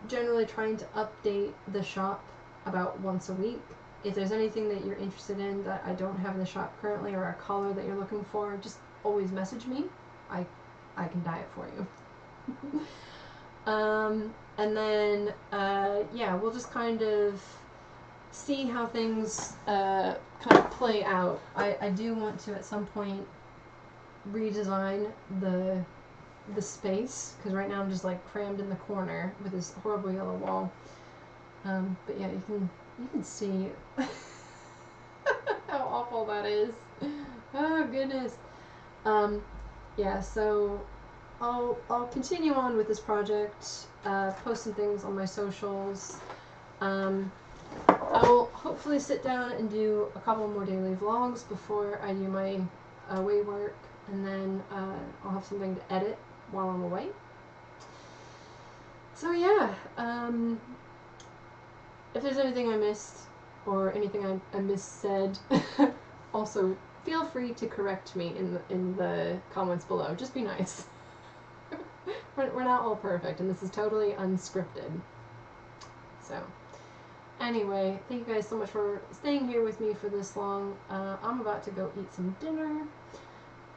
generally trying to update the shop about once a week. If there's anything that you're interested in that I don't have in the shop currently, or a color that you're looking for, just always message me. I can dye it for you. And then yeah, we'll just kind of see how things kind of play out. I do want to at some point redesign the space, because right now I'm just like crammed in the corner with this horrible yellow wall. But yeah, you can see how awful that is. Oh goodness. Yeah, so I'll continue on with this project, post some things on my socials. I will hopefully sit down and do a couple more daily vlogs before I do my away work, and then I'll have something to edit while I'm away. So yeah, if there's anything I missed or anything I missaid, also feel free to correct me in the comments below. Just be nice. We're not all perfect, and this is totally unscripted. So anyway, thank you guys so much for staying here with me for this long. I'm about to go eat some dinner,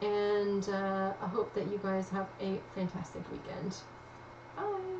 and I hope that you guys have a fantastic weekend. Bye!